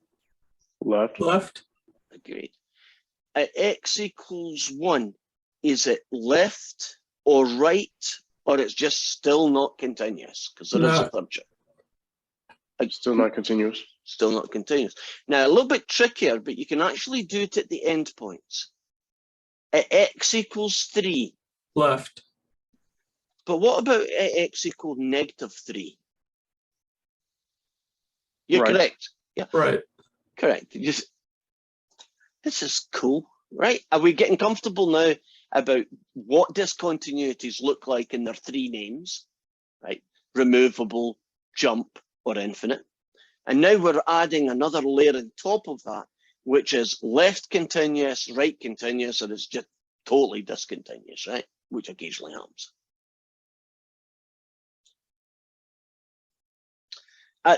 Left. Left. Agreed. At x equals 1, is it left or right, or it's just still not continuous? Because there is a No. third check. Still not continuous. Still not continuous. Now, a little bit trickier, but you can actually do it at the endpoints. At x equals 3. Left. But what about at x equals -3? You're Right. correct. Yeah, Right. correct. This is cool, right? Are we getting comfortable now about what discontinuities look like in their 3 names, right? Removable, jump, or infinite. And now we're adding another layer on top of that, which is left continuous, right continuous, or it's just totally discontinuous, right? Which occasionally happens.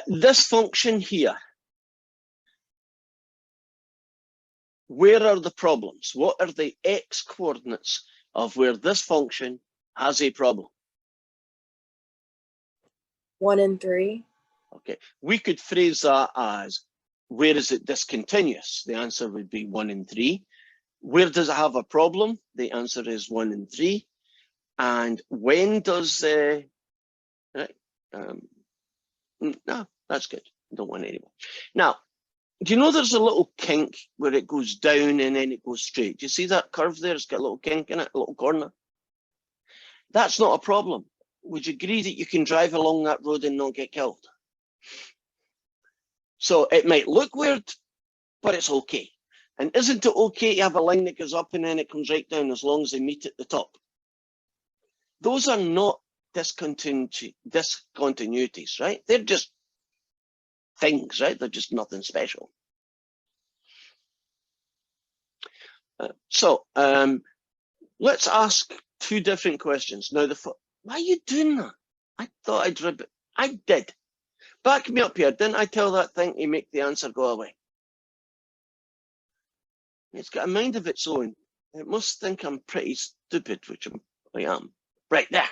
This function here, where are the problems? What are the x coordinates of where this function has a problem? 1 and 3. Okay, we could phrase that as, where is it discontinuous? The answer would be 1 and 3. Where does it have a problem? The answer is 1 and 3. And when does right? No, that's good. Don't want any more. Now, do you know there's a little kink where it goes down and then it goes straight? Do you see that curve there? It's got a little kink in it, a little corner. That's not a problem. Would you agree that you can drive along that road and not get killed? So it might look weird, but it's okay. And isn't it okay to have a line that goes up and then it comes right down as long as they meet at the top? Those are not discontinuities, right? They're just things, right? They're just nothing special. So let's ask 2 different questions. Now, why are you doing that? I thought I'd rib it. I did. Back me up here. Didn't I tell that thing to make the answer go away? It's got a mind of its own. It must think I'm pretty stupid, which I am. Right there.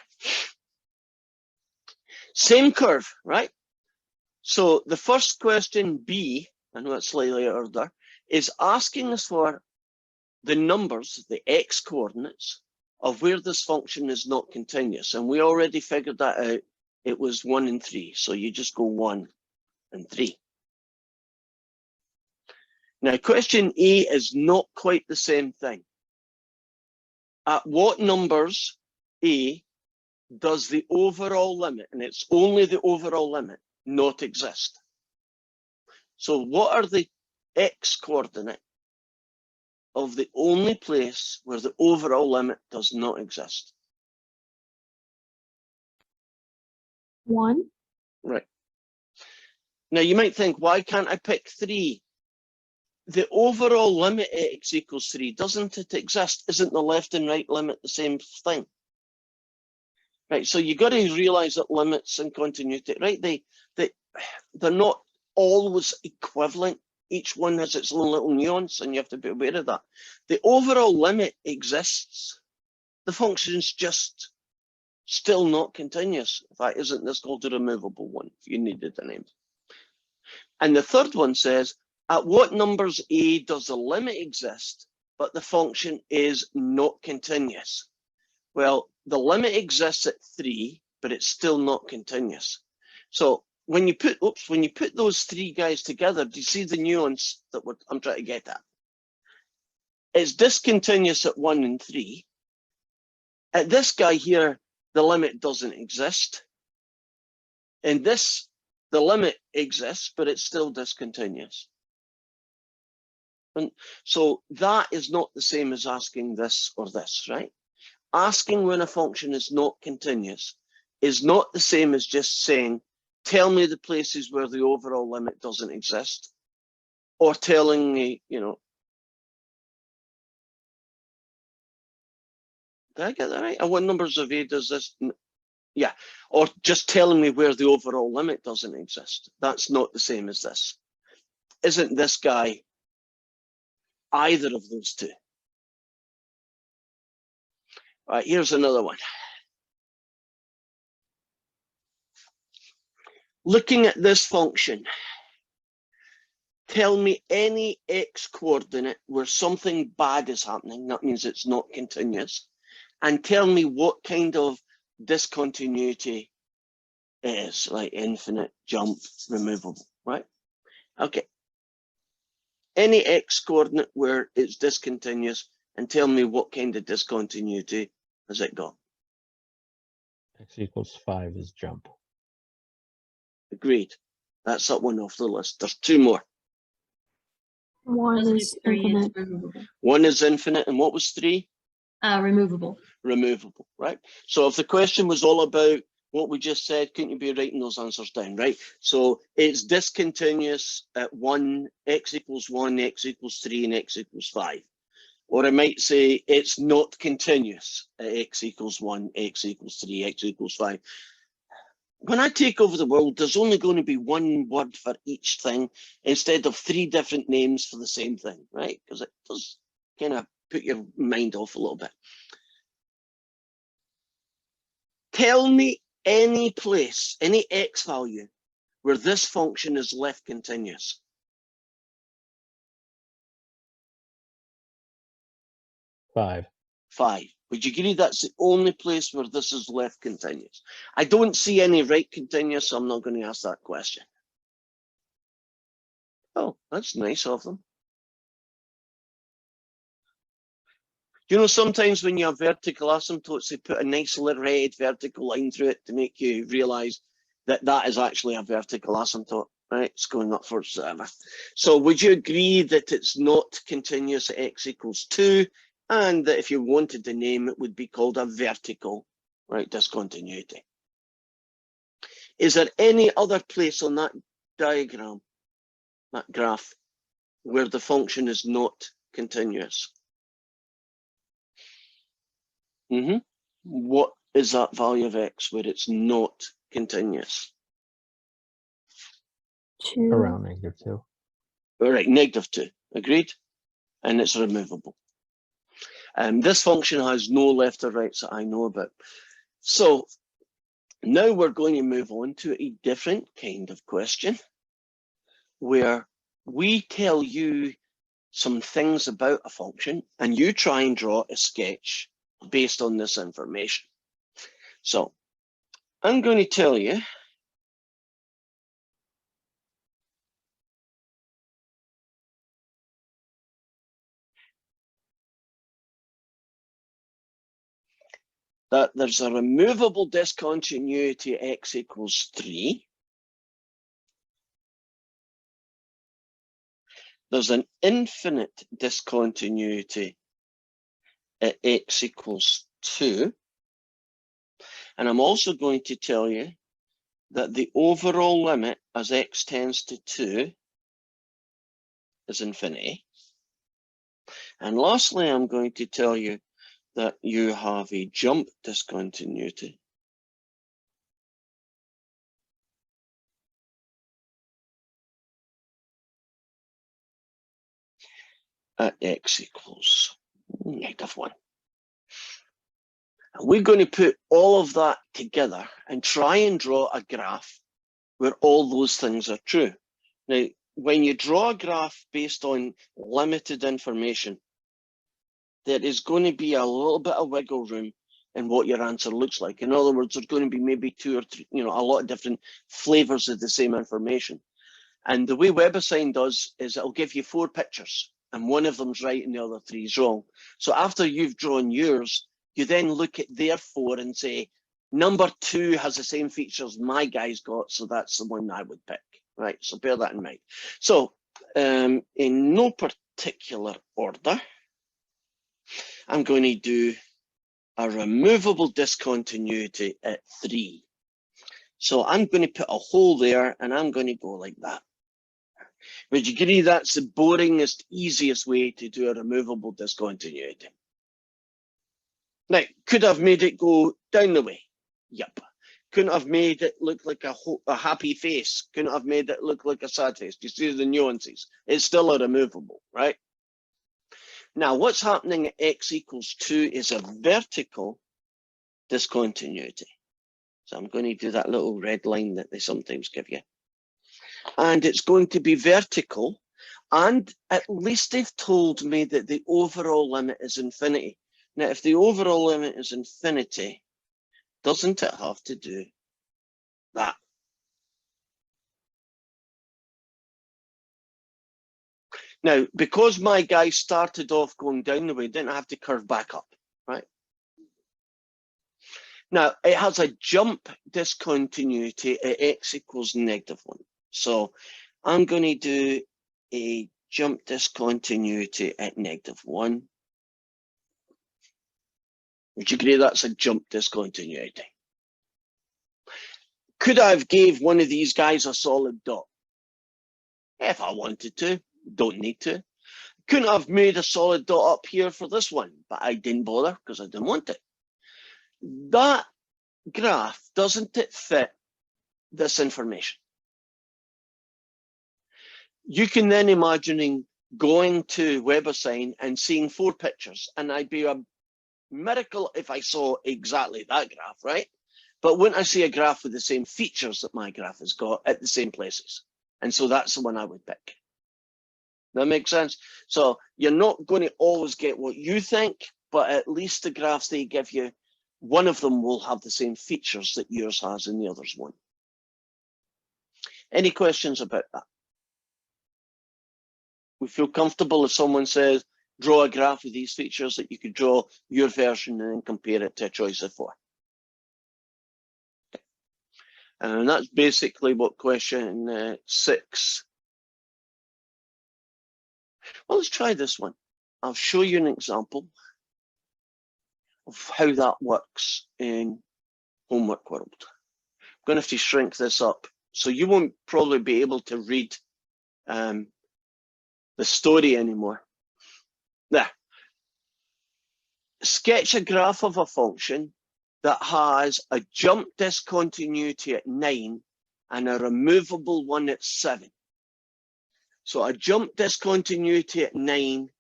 Same curve, right? So the first question, B, I know it's slightly out of order, is asking us for the numbers, the x coordinates, of where this function is not continuous. And we already figured that out. It was 1 and 3. So you just go 1 and 3. Now, question A is not quite the same thing. At what numbers, A, does the overall limit, and it's only the overall limit, not exist? So what are the x coordinate of the only place where the overall limit does not exist? 1. Right. Now you might think, why can't I pick 3? The overall limit at x equals 3, doesn't it exist? Isn't the left and right limit the same thing? right? So you got to realize that limits and continuity, right? They're not always equivalent. Each one has its own little nuance, and you have to be aware of that. The overall limit exists. The function's just still not continuous. If that isn't this called a removable one, if you needed a name. And the third one says, at what numbers A does the limit exist, but the function is not continuous? Well, the limit exists at 3, but it's still not continuous. So when you put those three guys together, do you see the nuance that I'm trying to get at? It's discontinuous at 1 and 3. At this guy here, the limit doesn't exist. In this, the limit exists, but it's still discontinuous. And so that is not the same as asking this or this, right? Asking when a function is not continuous is not the same as just saying, tell me the places where the overall limit doesn't exist, or telling me, you know, did I get that right? And what numbers of A does this? Yeah, or just telling me where the overall limit doesn't exist. That's not the same as this. Isn't this guy either of those two? All right, here's another one. Looking at this function, tell me any x coordinate where something bad is happening. That means it's not continuous. And tell me what kind of discontinuity it is, like infinite, jump, removable, right? Okay. Any x coordinate where it's discontinuous, and tell me what kind of discontinuity has it got. X equals 5 is jump. Agreed. That's that one off the list. There's two more. One is infinite. Removable. One is infinite, and what was 3? Removable. Removable, right? So if the question was all about what we just said, couldn't you be writing those answers down, right? So it's discontinuous at 1, x equals 1, x equals 3, and x equals 5. Or I might say it's not continuous at x equals 1, x equals 3, x equals 5. When I take over the world, there's only going to be one word for each thing instead of 3 different names for the same thing, right? Because it does kind of put your mind off a little bit. Tell me any place, any x value, where this function is left continuous. Five. 5. Would you agree that's the only place where this is left continuous? I don't see any right continuous, so I'm not going to ask that question. Oh, that's nice of them. You know, sometimes when you have vertical asymptotes, they put a nice little red vertical line through it to make you realize that that is actually a vertical asymptote, right? It's going up for 7. So would you agree that it's not continuous at x equals 2, and that if you wanted to name it, would be called a vertical, right, discontinuity? Is there any other place on that diagram, that graph, where the function is not continuous? What is that value of x where it's not continuous? 2. Around -2. All right, -2, agreed? And it's removable. This function has no left or rights that I know about. So now we're going to move on to a different kind of question where we tell you some things about a function and you try and draw a sketch based on this information. So I'm going to tell you that there's a removable discontinuity x equals 3. There's an infinite discontinuity at x equals 2. And I'm also going to tell you that the overall limit as x tends to 2 is infinity. And lastly, I'm going to tell you that you have a jump discontinuity at x equals -1. And we're going to put all of that together and try and draw a graph where all those things are true. Now, when you draw a graph based on limited information, there is going to be a little bit of wiggle room in what your answer looks like. In other words, there's going to be maybe 2 or 3, a lot of different flavors of the same information. And the way WebAssign does is it'll give you 4 pictures and one of them's right and the other 3 is wrong. So after you've drawn yours, you then look at their 4 and say, number 2 has the same features my guy's got, so that's the one I would pick, right? So bear that in mind. So in no particular order, I'm going to do a removable discontinuity at 3. So I'm going to put a hole there and I'm going to go like that. Would you agree that's the boringest, easiest way to do a removable discontinuity? Now, could I've made it go down the way? Yep. Couldn't have made it look like a happy face. Couldn't have made it look like a sad face. Do you see the nuances? It's still a removable, right? Now, what's happening at x equals 2 is a vertical discontinuity. So I'm going to do that little red line that they sometimes give you. And it's going to be vertical. And at least they've told me that the overall limit is infinity. Now, if the overall limit is infinity, doesn't it have to do that? Now, because my guy started off going down the way, didn't have to curve back up, right? Now, it has a jump discontinuity at x equals -1. So I'm going to do a jump discontinuity at -1. Would you agree that's a jump discontinuity? Could I have gave one of these guys a solid dot? If I wanted to, don't need to. Couldn't have made a solid dot up here for this one, but I didn't bother because I didn't want it. That graph, doesn't it fit this information? You can then imagine going to WebAssign and seeing 4 pictures, and I'd be a miracle if I saw exactly that graph, right? But wouldn't I see a graph with the same features that my graph has got at the same places? And so that's the one I would pick. That makes sense? So you're not going to always get what you think, but at least the graphs they give you, one of them will have the same features that yours has and the others won't. Any questions about that? We feel comfortable if someone says, draw a graph with these features, that you could draw your version and then compare it to a choice of 4. And that's basically what question 6. Well, let's try this one. I'll show you an example of how that works in Homework World. I'm going to have to shrink this up, so you won't probably be able to read the story anymore. There. Sketch a graph of a function that has a jump discontinuity at 9 and a removable one at 7. So a jump discontinuity at 9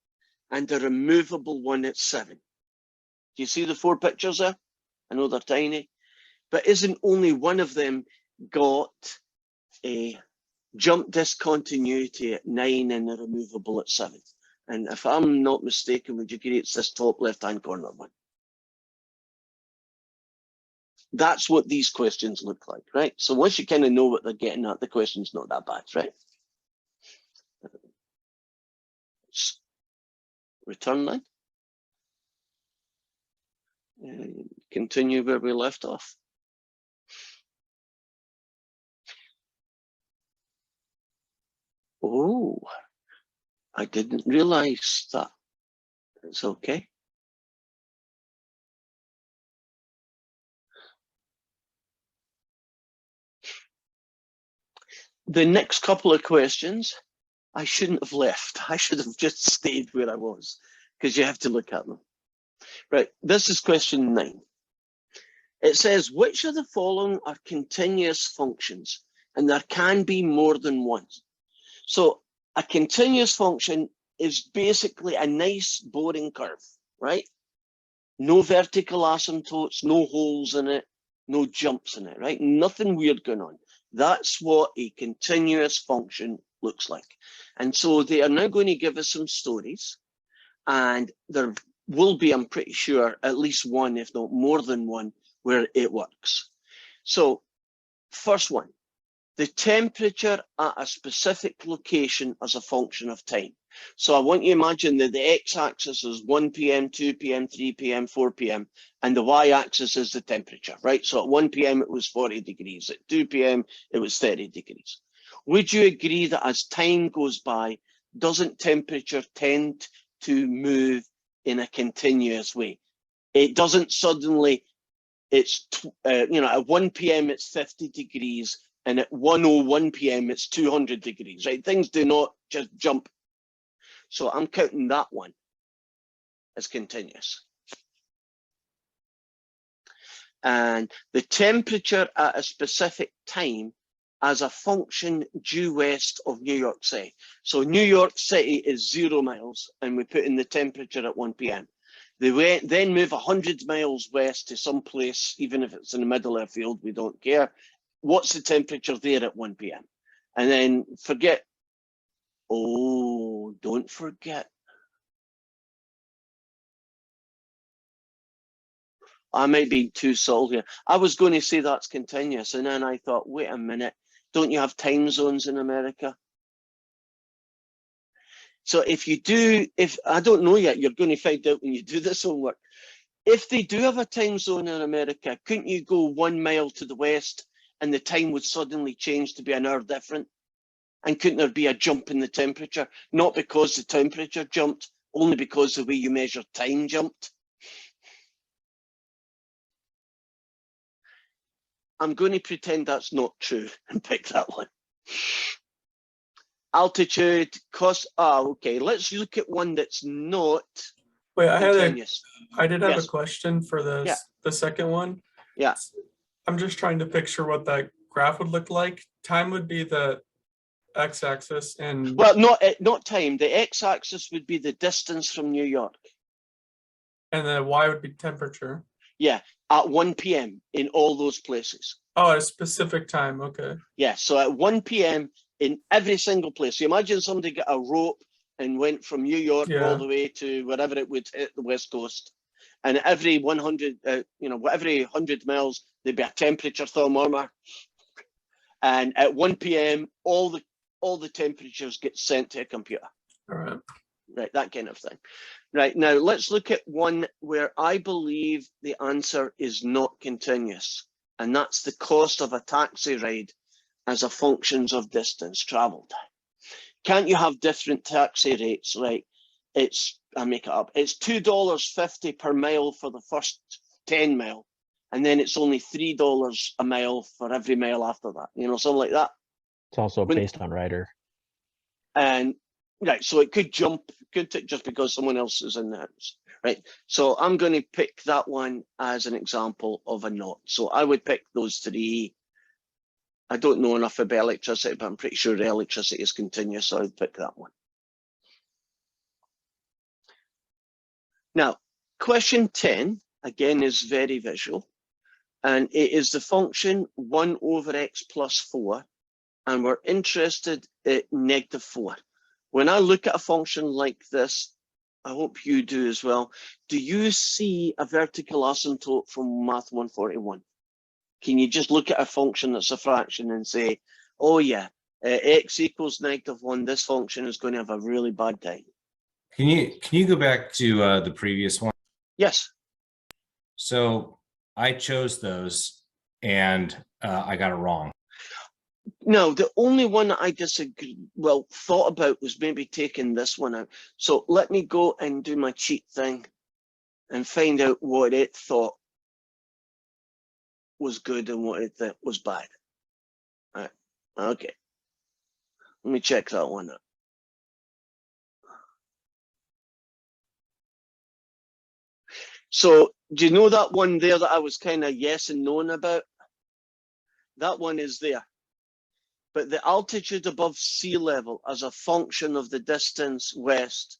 and a removable one at 7. Do you see the 4 pictures there? I know they're tiny, but isn't only one of them got a jump discontinuity at 9 and a removable at 7? And if I'm not mistaken, would you agree it's this top left-hand corner one? That's what these questions look like, right? So once you kind of know what they're getting at, the question's not that bad, right? Return then. And continue where we left off. Oh, I didn't realize that. It's okay. The next couple of questions, I shouldn't have left. I should have just stayed where I was, because you have to look at them. Right, this is question 9. It says, which of the following are continuous functions? And there can be more than one. So a continuous function is basically a nice boring curve, right? No vertical asymptotes, no holes in it, no jumps in it, right? Nothing weird going on. That's what a continuous function looks like. And so they are now going to give us some stories, and there will be, I'm pretty sure, at least one, if not more than one, where it works. So first one, the temperature at a specific location as a function of time. So I want you to imagine that the x-axis is 1 p.m., 2 p.m., 3 p.m., 4 p.m., and the y-axis is the temperature, right? So at 1 p.m. it was 40 degrees, at 2 p.m. it was 30 degrees. Would you agree that as time goes by, doesn't temperature tend to move in a continuous way? It doesn't suddenly, it's, at 1 p.m. it's 50 degrees, and at 1:01 p.m. it's 200 degrees, right? Things do not just jump. So I'm counting that one as continuous. And the temperature at a specific time as a function due west of New York City. So New York City is 0 miles, and we put in the temperature at 1 p.m. They then move 100 miles west to some place, even if it's in the middle of a field, we don't care. What's the temperature there at 1 p.m.? And then forget, oh, don't forget. I might be too subtle here. I was going to say that's continuous, and then I thought, wait a minute, don't you have time zones in America? So if you do, I don't know yet, you're going to find out when you do this homework. If they do have a time zone in America, couldn't you go 1 mile to the west and the time would suddenly change to be an hour different? And couldn't there be a jump in the temperature? Not because the temperature jumped, only because the way you measure time jumped. I'm going to pretend that's not true and pick that one. Altitude, cost, okay, let's look at one that's not Wait, continuous. I did have Yes. a question for this, Yeah. the second one. Yeah. I'm just trying to picture what that graph would look like. Time would be the x-axis and Well, not time. The x-axis would be the distance from New York. the y would be temperature. Yeah, at 1 p.m. in all those places. Oh, at a specific time. Okay. Yeah, so at 1 p.m. in every single place. So imagine somebody got a rope and went from New York all the way to wherever it would hit the West Coast. And every 100, every 100 miles, there'd be a temperature thermometer. And at 1 p.m., all the temperatures get sent to a computer. All right. Right, that kind of thing. Right, now let's look at one where I believe the answer is not continuous, and that's the cost of a taxi ride as a function of distance traveled. Can't you have different taxi rates, right? I make it up, it's $2.50 per mile for the first 10 mile, and then it's only $3 a mile for every mile after that, something like that. It's also based on rider. And right, so it could jump, just because someone else is in the house, right? So I'm going to pick that one as an example of a not. So I would pick those three. I don't know enough about electricity, but I'm pretty sure the electricity is continuous, so I'd pick that one. Now, question 10, again, is very visual, and it is the function 1 over x plus 4, and we're interested at -4. When I look at a function like this, I hope you do as well, do you see a vertical asymptote from Math 141? Can you just look at a function that's a fraction and say, oh yeah, x equals -1, this function is going to have a really bad time? Can you go back to the previous one? Yes. So I chose those and I got it wrong. No, the only one that I thought about was maybe taking this one out. So let me go and do my cheat thing and find out what it thought was good and what it thought was bad. All right. Okay. Let me check that one out. So do you know that one there that I was kind of yes and no about? That one is there. but the altitude above sea level as a function of the distance west.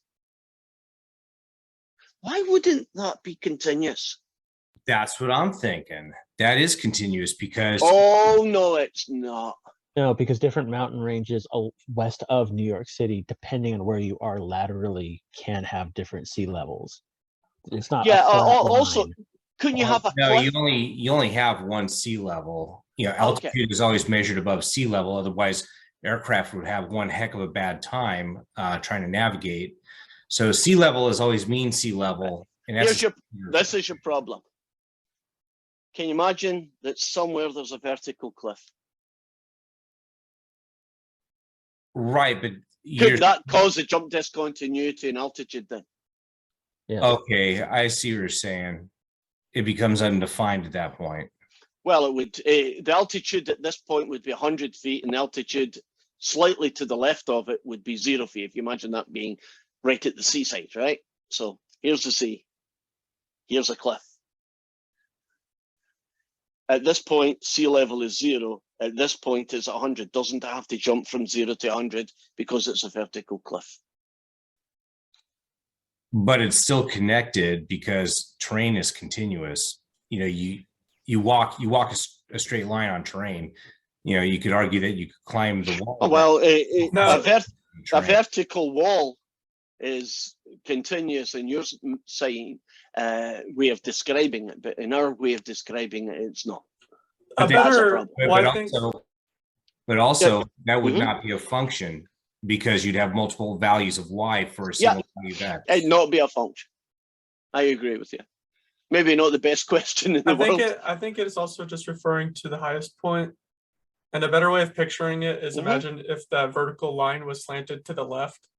Why wouldn't that be continuous? That's what I'm thinking. That is continuous because Oh, no, it's not. No, because different mountain ranges west of New York City, depending on where you are laterally, can have different sea levels. It's not a Yeah, flat also, line. couldn't you have a no, cliff? you only have one sea level. You know, Okay. altitude is always measured above sea level. Otherwise, aircraft would have one heck of a bad time trying to navigate. So sea level is always mean sea level. And This is your problem. Can you imagine that somewhere there's a vertical cliff? right, but Could that cause a jump discontinuity in altitude then? Yeah. okay, I see what you're saying. It becomes undefined at that point. Well, it would. The altitude at this point would be 100 feet, and the altitude slightly to the left of it would be 0 feet. If you imagine that being right at the seaside, right? So here's the sea. Here's a cliff. At this point, sea level is 0. At this point, it's 100. Doesn't have to jump from 0 to 100 because it's a vertical cliff. But it's still connected because terrain is continuous. You know, you walk a straight line on terrain. You know, you could argue that you could climb the wall. Oh, well, No. a vertical wall is continuous in your saying way of describing it, but in our way of describing it, it's not. A That's a better, problem. well, I think, But also that would Mhm. not be a function because you'd have multiple values of y for a single value of x. It'd not be a function. I agree with you. Maybe not the best question in the world. I think it is also just referring to the highest point. And a better way of picturing it is Mhm. imagine if that vertical line was slanted to the left,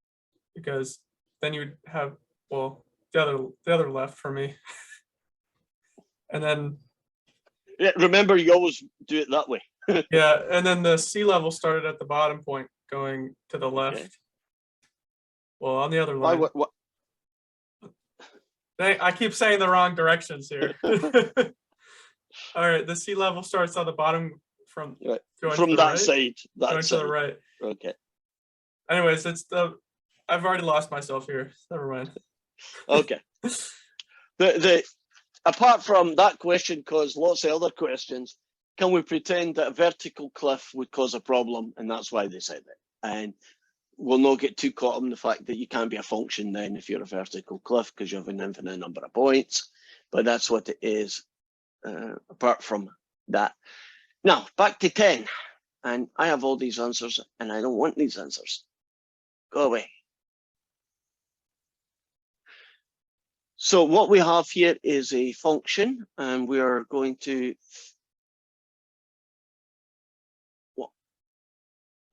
because then you'd have, well, the other left for me. And then, Yeah, remember, you always do it that way. yeah, and then the sea level started at the bottom point going to the left. Okay. Well, on the other Why? line. What? I keep saying the wrong directions here. All right, the sea level starts on the bottom from Right. going From to the that right, side. That going to side. the right. Okay. Anyways, I've already lost myself here. Never mind. Okay. the apart from that question caused lots of other questions. Can we pretend that a vertical cliff would cause a problem, and that's why they said it? And we'll not get too caught up in the fact that you can't be a function then if you're a vertical cliff because you have an infinite number of points. But that's what it is. Apart from that, now back to 10, and I have all these answers, and I don't want these answers. Go away. So what we have here is a function, and we are going to,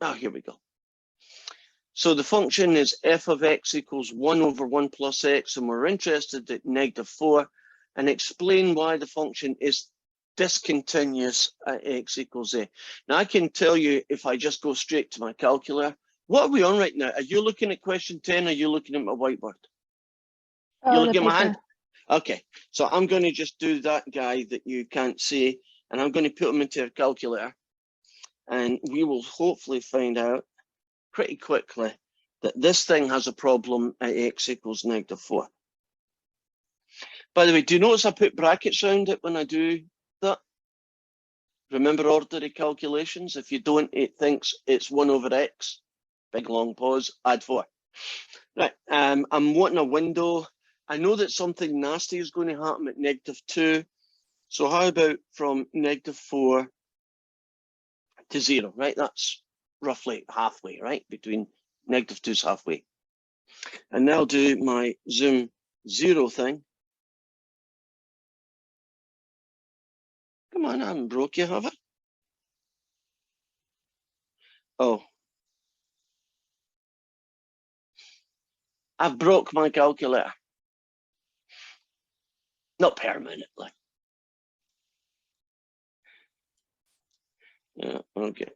oh, here we go. So the function is f of x equals 1 over 1 plus x, and we're interested at -4, and explain why the function is discontinuous at x equals a. Now I can tell you if I just go straight to my calculator. What are we on right now? Are you looking at question 10? Or are you looking at my whiteboard? You look the at my hand? paper. Okay, so I'm going to just do that guy that you can't see, and I'm going to put them into a calculator, and we will hopefully find out pretty quickly that this thing has a problem at x equals -4. By the way, do you notice I put brackets around it when I do that? Remember ordinary calculations? If you don't, it thinks it's 1 over x. Big long pause, add 4. Right, I'm wanting a window. I know that something nasty is going to happen at -2. So how about from -4 to 0, right? That's roughly halfway, right? Between -2 is halfway. And now do my zoom 0 thing. Come on, I haven't broke you, have I? Oh. I've broke my calculator. Not permanently. Yeah, okay.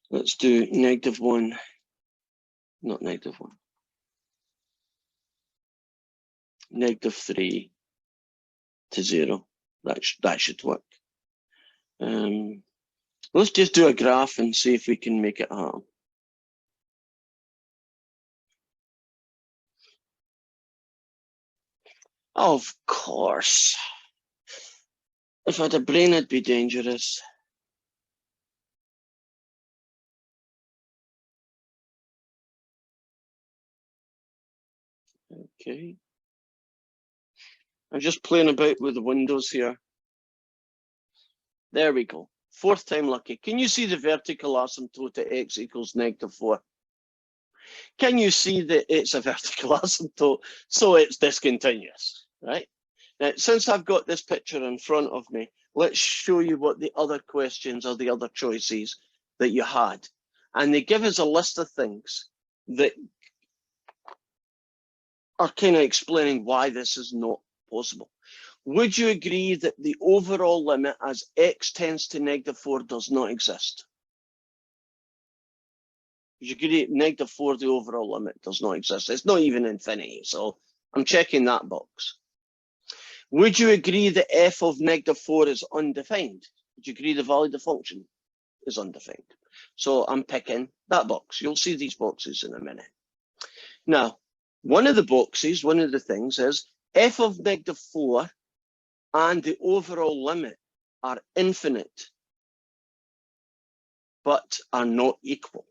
Let's do -1, not -1. -3 to 0. That should work. Let's just do a graph and see if we can make it happen. Of course. If I had a brain, it'd be dangerous. Okay. I'm just playing about with the windows here. There we go. Fourth time lucky. Can you see the vertical asymptote at x equals -4? Can you see that it's a vertical asymptote, so it's discontinuous, right? Now, since I've got this picture in front of me, let's show you what the other questions or the other choices that you had. And they give us a list of things that are kind of explaining why this is not possible. Would you agree that the overall limit as x tends to -4 does not exist? Would you agree -4, the overall limit, does not exist? It's not even infinity, so I'm checking that box. Would you agree that f of -4 is undefined? Would you agree the value of the function is undefined? So I'm picking that box. You'll see these boxes in a minute. Now, one of the boxes, one of the things is f of -4 and the overall limit are infinite, but are not equal.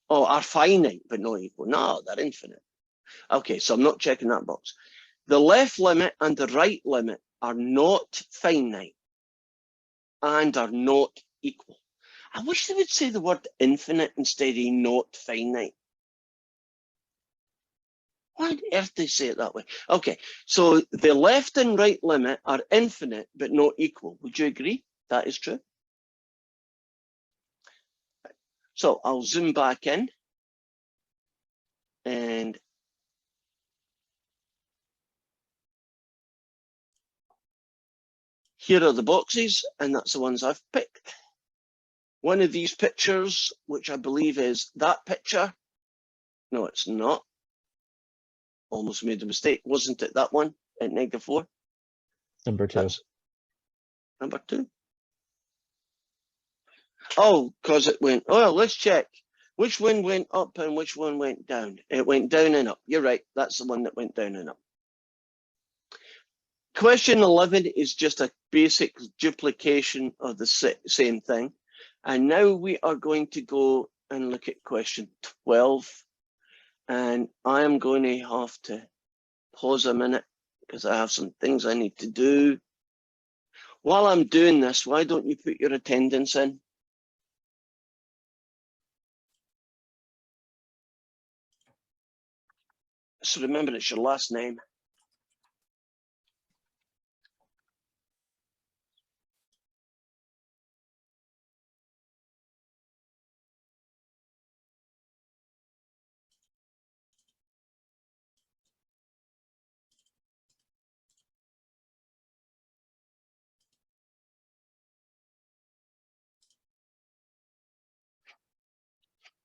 Oh, are finite, but not equal. No, they're infinite. Okay, so I'm not checking that box. The left limit and the right limit are not finite and are not equal. I wish they would say the word infinite instead of not finite. Why on earth do they say it that way? Okay, so the left and right limit are infinite but not equal. Would you agree that is true? So I'll zoom back in and here are the boxes, and that's the ones I've picked. One of these pictures, which I believe is that picture. No, it's not. Almost made a mistake. Wasn't it that one at -4? Number 2. That's number 2. Oh, because it went, oh, let's check. Which one went up and which one went down? It went down and up. You're right. That's the one that went down and up. Question 11 is just a basic duplication of the same thing. And now we are going to go and look at question 12. And I am going to have to pause a minute because I have some things I need to do. While I'm doing this, why don't you put your attendance in? So remember, it's your last name.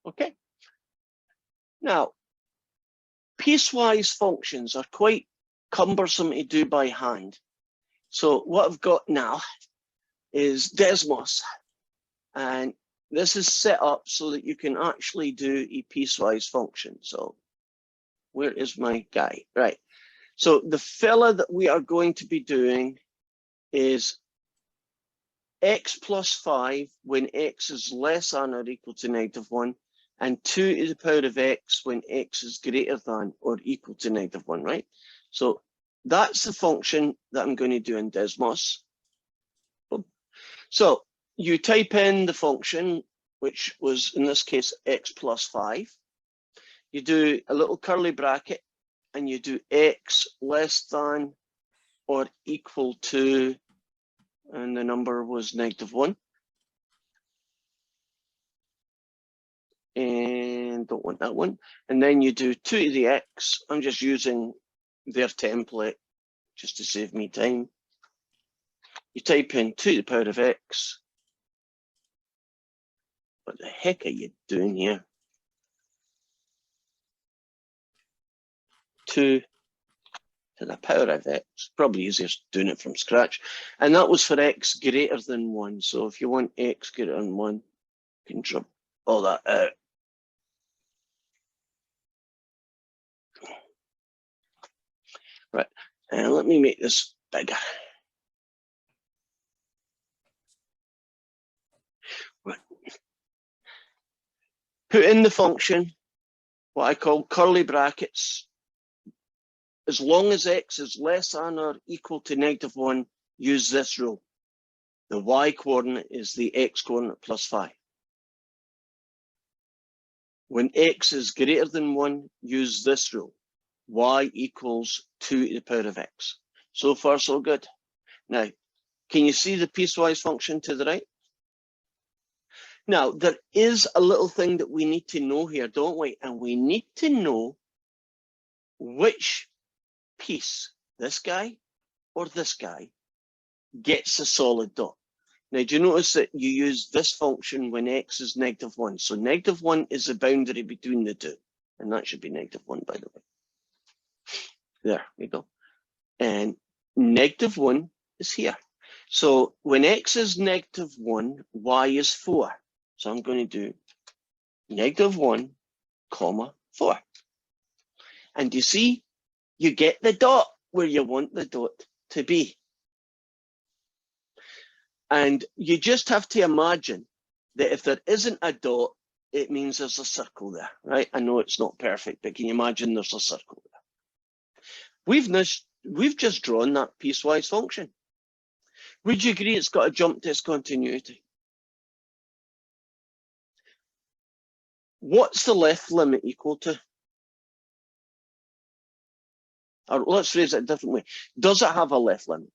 Okay. Now, piecewise functions are quite cumbersome to do by hand. So what I've got now is Desmos, and this is set up so that you can actually do a piecewise function. So where is my guy? Right. So the fella that we are going to be doing is x plus 5 when x is less than or equal to -1, and 2 to the power of x when x is greater than or equal to -1, right? So that's the function that I'm going to do in Desmos. So you type in the function, which was in this case x plus 5. You do a little curly bracket and you do x less than or equal to, and the number was -1. And don't want that one. And then you do 2 to the x. I'm just using their template just to save me time. You type in 2 to the power of x. What the heck are you doing here? 2 to the power of x. Probably easier doing it from scratch. And that was for x greater than 1. So if you want x greater than 1, you can drop all that out. Right, and let me make this bigger. Right. Put in the function, what I call curly brackets. As long as x is less than or equal to -1, use this rule. The y coordinate is the x coordinate plus 5. When x is greater than 1, use this rule. Y equals 2 to the power of x. So far, so good. Now, can you see the piecewise function to the right? Now, there is a little thing that we need to know here, don't we? And we need to know which piece, this guy or this guy, gets a solid dot. Now, do you notice that you use this function when x is -1? So -1 is the boundary between the two. And that should be -1, by the way. There we go. And -1 is here. So when x is -1, y is 4. So I'm going to do -1, comma 4. And you see, you get the dot where you want the dot to be. And you just have to imagine that if there isn't a dot, it means there's a circle there, right? I know it's not perfect, but can you imagine there's a circle there? We've just drawn that piecewise function. Would you agree it's got a jump test continuity? What's the left limit equal to? Or let's phrase it a different way. Does it have a left limit?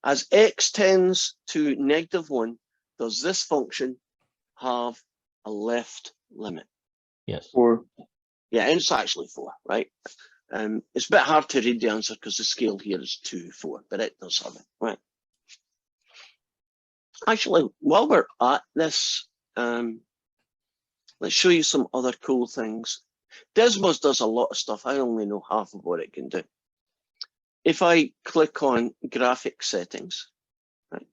As x tends to -1, does this function have a left limit? Yes. Or Yeah, and it's actually 4, right? It's a bit hard to read the answer because the scale here is 2, 4, but it does have it, right? Actually, while we're at this, let's show you some other cool things. Desmos does a lot of stuff. I only know half of what it can do. If I click on graphic settings, right,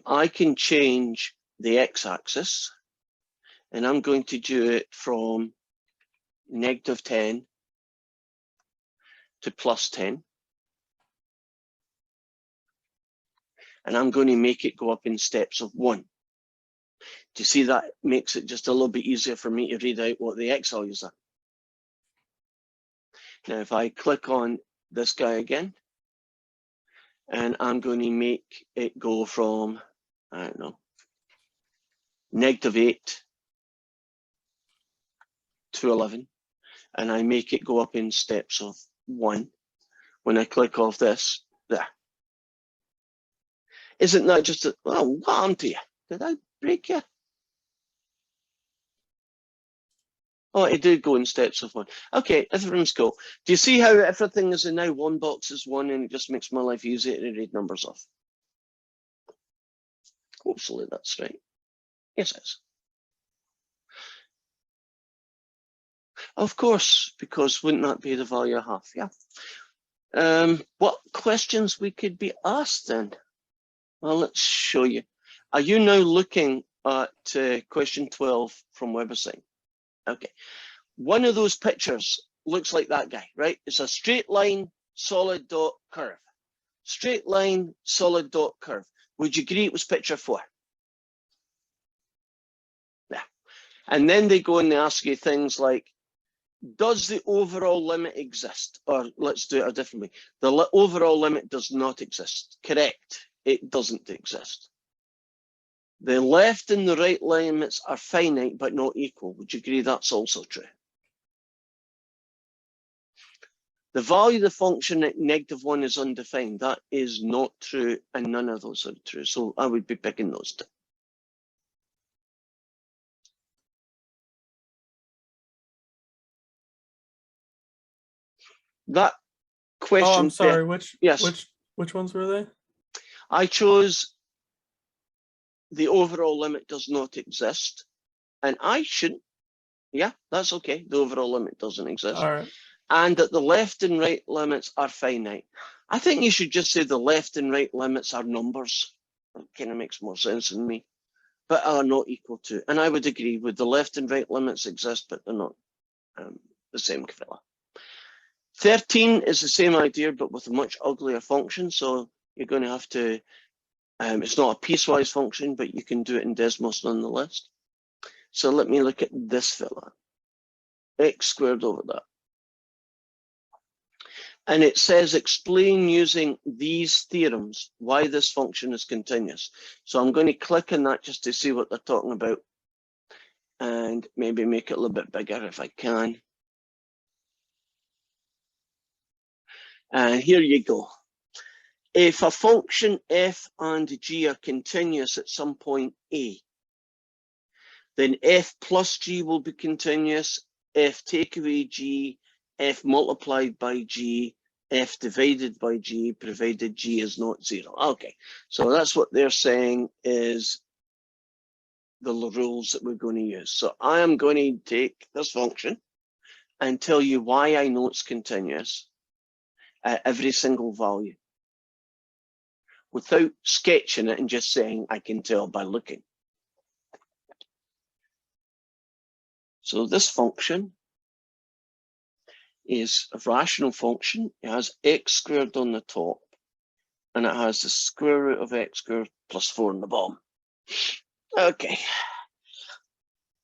I can change the x-axis, and I'm going to do it from -10 to +10. And I'm going to make it go up in steps of 1. Do you see that makes it just a little bit easier for me to read out what the x values are? Now, if I click on this guy again, and I'm going to make it go from, I don't know, -8 to 11, and I make it go up in steps of 1. When I click off this, there. Isn't that just a, oh, what happened to you? Did I break you? Oh, it did go in steps of 1. Okay, everything's cool. Do you see how everything is in now one box is 1 and it just makes my life easier to read numbers off? Hopefully that's right. Yes, it is. Of course, because wouldn't that be the value of half? Yeah. What questions we could be asked then? Well, let's show you. Are you now looking at question 12 from WebAssign? Okay. One of those pictures looks like that guy, right? It's a straight line, solid dot curve. Straight line, solid dot curve. Would you agree it was picture 4? Yeah. And then they go and they ask you things like, does the overall limit exist? Or let's do it a different way. The overall limit does not exist. Correct. It doesn't exist. The left and the right limits are finite but not equal. Would you agree that's also true? The value of the function at -1 is undefined. That is not true, and none of those are true. So I would be picking those two. That question. Oh, I'm sorry. Yes. Which ones were they? I chose the overall limit does not exist, and I shouldn't Yeah, that's okay. The overall limit doesn't exist. All right. And that the left and right limits are finite. I think you should just say the left and right limits are numbers. That kind of makes more sense than me, but are not equal to. And I would agree with the left and right limits exist, but they're not the same fella. 13 is the same idea, but with a much uglier function. So you're going to have to, it's not a piecewise function, but you can do it in Desmos nonetheless. So let me look at this fella, x squared over that. And it says explain using these theorems why this function is continuous. So I'm going to click on that just to see what they're talking about and maybe make it a little bit bigger if I can. And here you go. If a function f and g are continuous at some point a, then f plus g will be continuous, f take away g, f multiplied by g, f divided by g, provided g is not 0. Okay, so that's what they're saying is the rules that we're going to use. So I am going to take this function and tell you why I know it's continuous at every single value, without sketching it and just saying I can tell by looking. So this function is a rational function. It has x squared on the top, and it has the square root of x squared plus 4 on the bottom. Okay.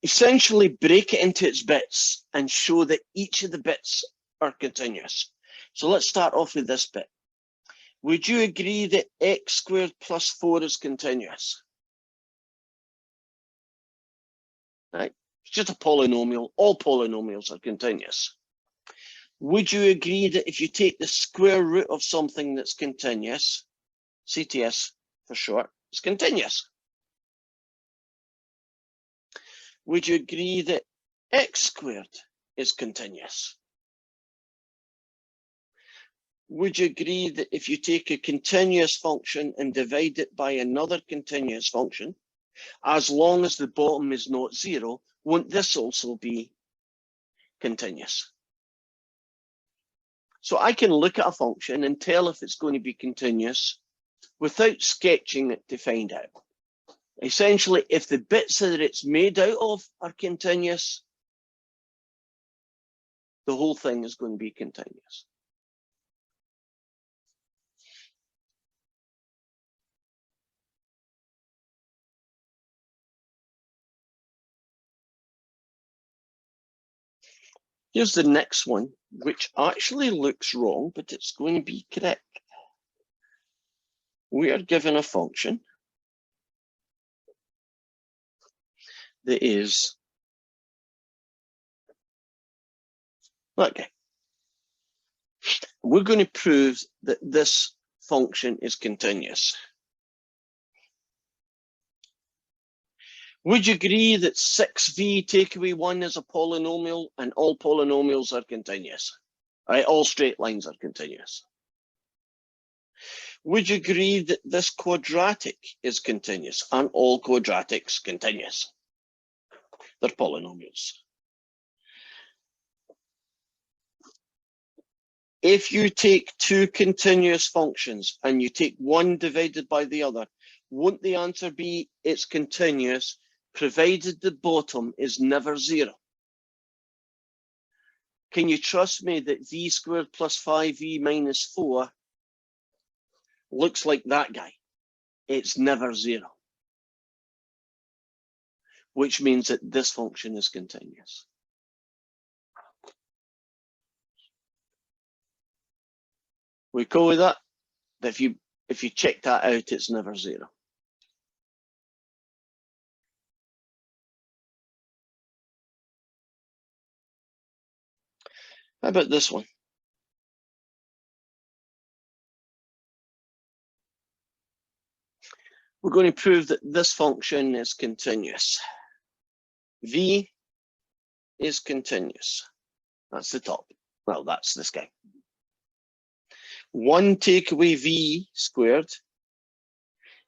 Essentially break it into its bits and show that each of the bits are continuous. So let's start off with this bit. Would you agree that x squared plus 4 is continuous? Right? It's just a polynomial. All polynomials are continuous. Would you agree that if you take the square root of something that's continuous, CTS for short, it's continuous? Would you agree that x squared is continuous? Would you agree that if you take a continuous function and divide it by another continuous function, as long as the bottom is not 0, won't this also be continuous? So I can look at a function and tell if it's going to be continuous without sketching it to find out. Essentially, if the bits that it's made out of are continuous, the whole thing is going to be continuous. Here's the next one, which actually looks wrong, but it's going to be correct. We are given a function that is, okay. We're going to prove that this function is continuous. Would you agree that 6v take away 1 is a polynomial and all polynomials are continuous? All right, all straight lines are continuous. Would you agree that this quadratic is continuous and all quadratics continuous? They're polynomials. If you take two continuous functions and you take one divided by the other, won't the answer be it's continuous, provided the bottom is never 0? Can you trust me that v squared plus 5v minus 4 looks like that guy? It's never 0. Which means that this function is continuous. We go with that. If you check that out, it's never 0. How about this one? We're going to prove that this function is continuous. V is continuous. That's the top. Well, that's this guy. 1 take away v squared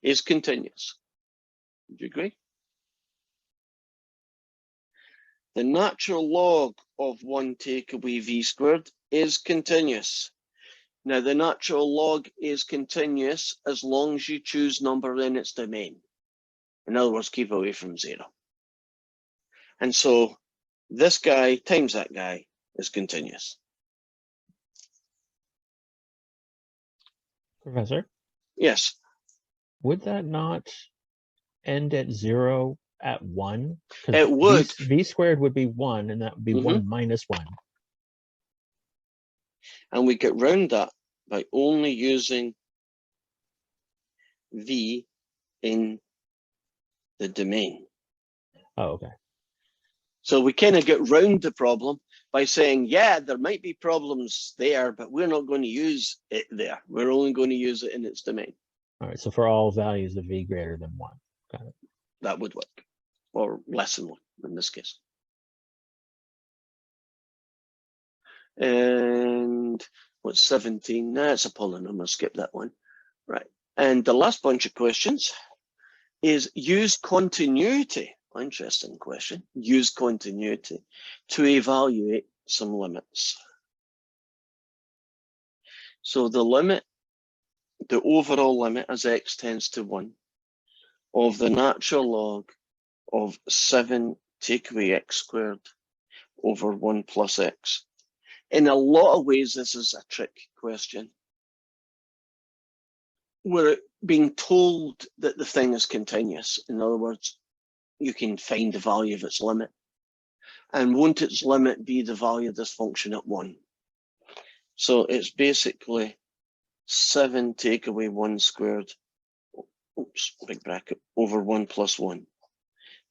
is continuous. Do you agree? the natural log of 1 take away v squared is continuous. Now, the natural log is continuous as long as you choose number in its domain. In other words, keep away from 0. And so this guy times that guy is continuous. Professor, Yes, would that not end at 0 at 1? 'Cause it would. V squared would be 1, and that would be 1 minus 1. And we get round that by only using v in the domain. Oh, okay. So we kind of get round the problem by saying, yeah, there might be problems there, but we're not going to use it there. We're only going to use it in its domain. All right, so for all values of v greater than 1. Got it. That would work, or less than 1 in this case. And what's 17? That's a polynomial, skip that one. Right, and the last bunch of questions is use continuity. Interesting question. Use continuity to evaluate some limits. So the limit, the overall limit as x tends to 1 of the natural log of 7 take away x squared over 1 plus x. In a lot of ways, this is a trick question. We're being told that the thing is continuous. In other words, you can find the value of its limit. And won't its limit be the value of this function at 1? So it's basically 7 take away 1 squared, oops, big bracket, over 1 plus 1,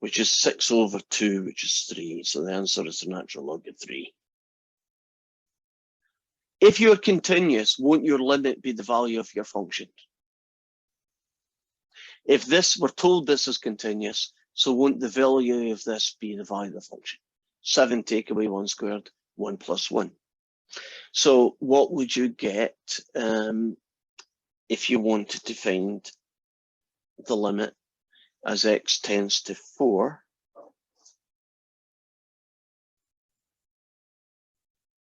which is 6 over 2, which is 3. So the answer is the natural log of 3. If you're continuous, won't your limit be the value of your function? If this, we're told this is continuous, so won't the value of this be the value of the function? 7 take away 1 squared, 1 plus 1. So what would you get if you wanted to find the limit as x tends to 4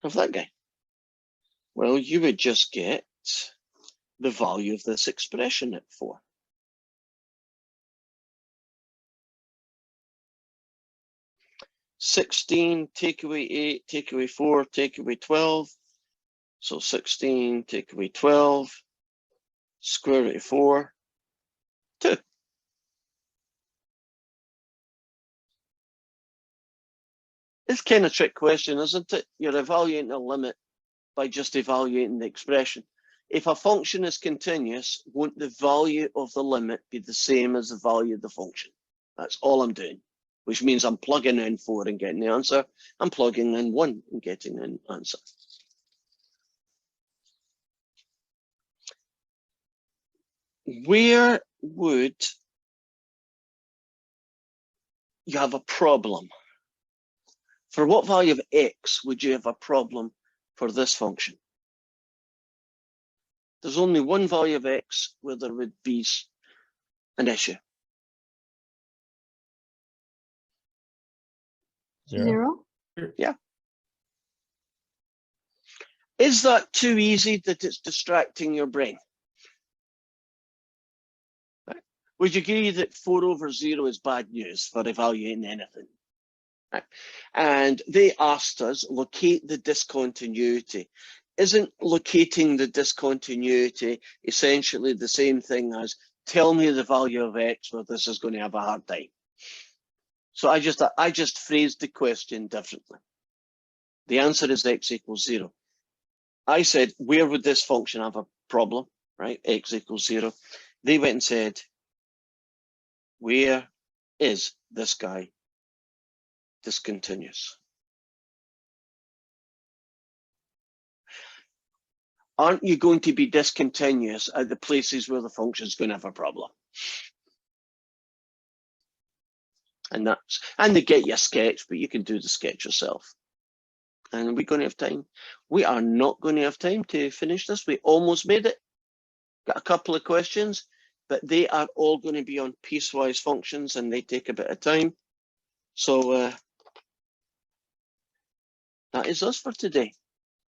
of that guy? Well, you would just get the value of this expression at 4. (16) take away 8, take away 4, take away 12. So 16 take away 12, square root of 4, 2. It's kind of a trick question, isn't it? You're evaluating a limit by just evaluating the expression. If a function is continuous, won't the value of the limit be the same as the value of the function? That's all I'm doing, which means I'm plugging in 4 and getting the answer. I'm plugging in 1 and getting an answer. Where would you have a problem? For what value of x would you have a problem for this function? There's only one value of x where there would be an issue. 0. Yeah. Is that too easy that it's distracting your brain? Right. Would you agree that 4 over 0 is bad news for evaluating anything? Right. And they asked us, locate the discontinuity. Isn't locating the discontinuity essentially the same thing as tell me the value of x where this is going to have a hard time? So I just phrased the question differently. The answer is x equals 0. I said, where would this function have a problem, right? X equals 0. They went and said, where is this guy discontinuous? Aren't you going to be discontinuous at the places where the function is going to have a problem? And they get you a sketch, but you can do the sketch yourself. And are we going to have time? We are not going to have time to finish this. We almost made it. Got a couple of questions, but they are all going to be on piecewise functions and they take a bit of time. So That is us for today.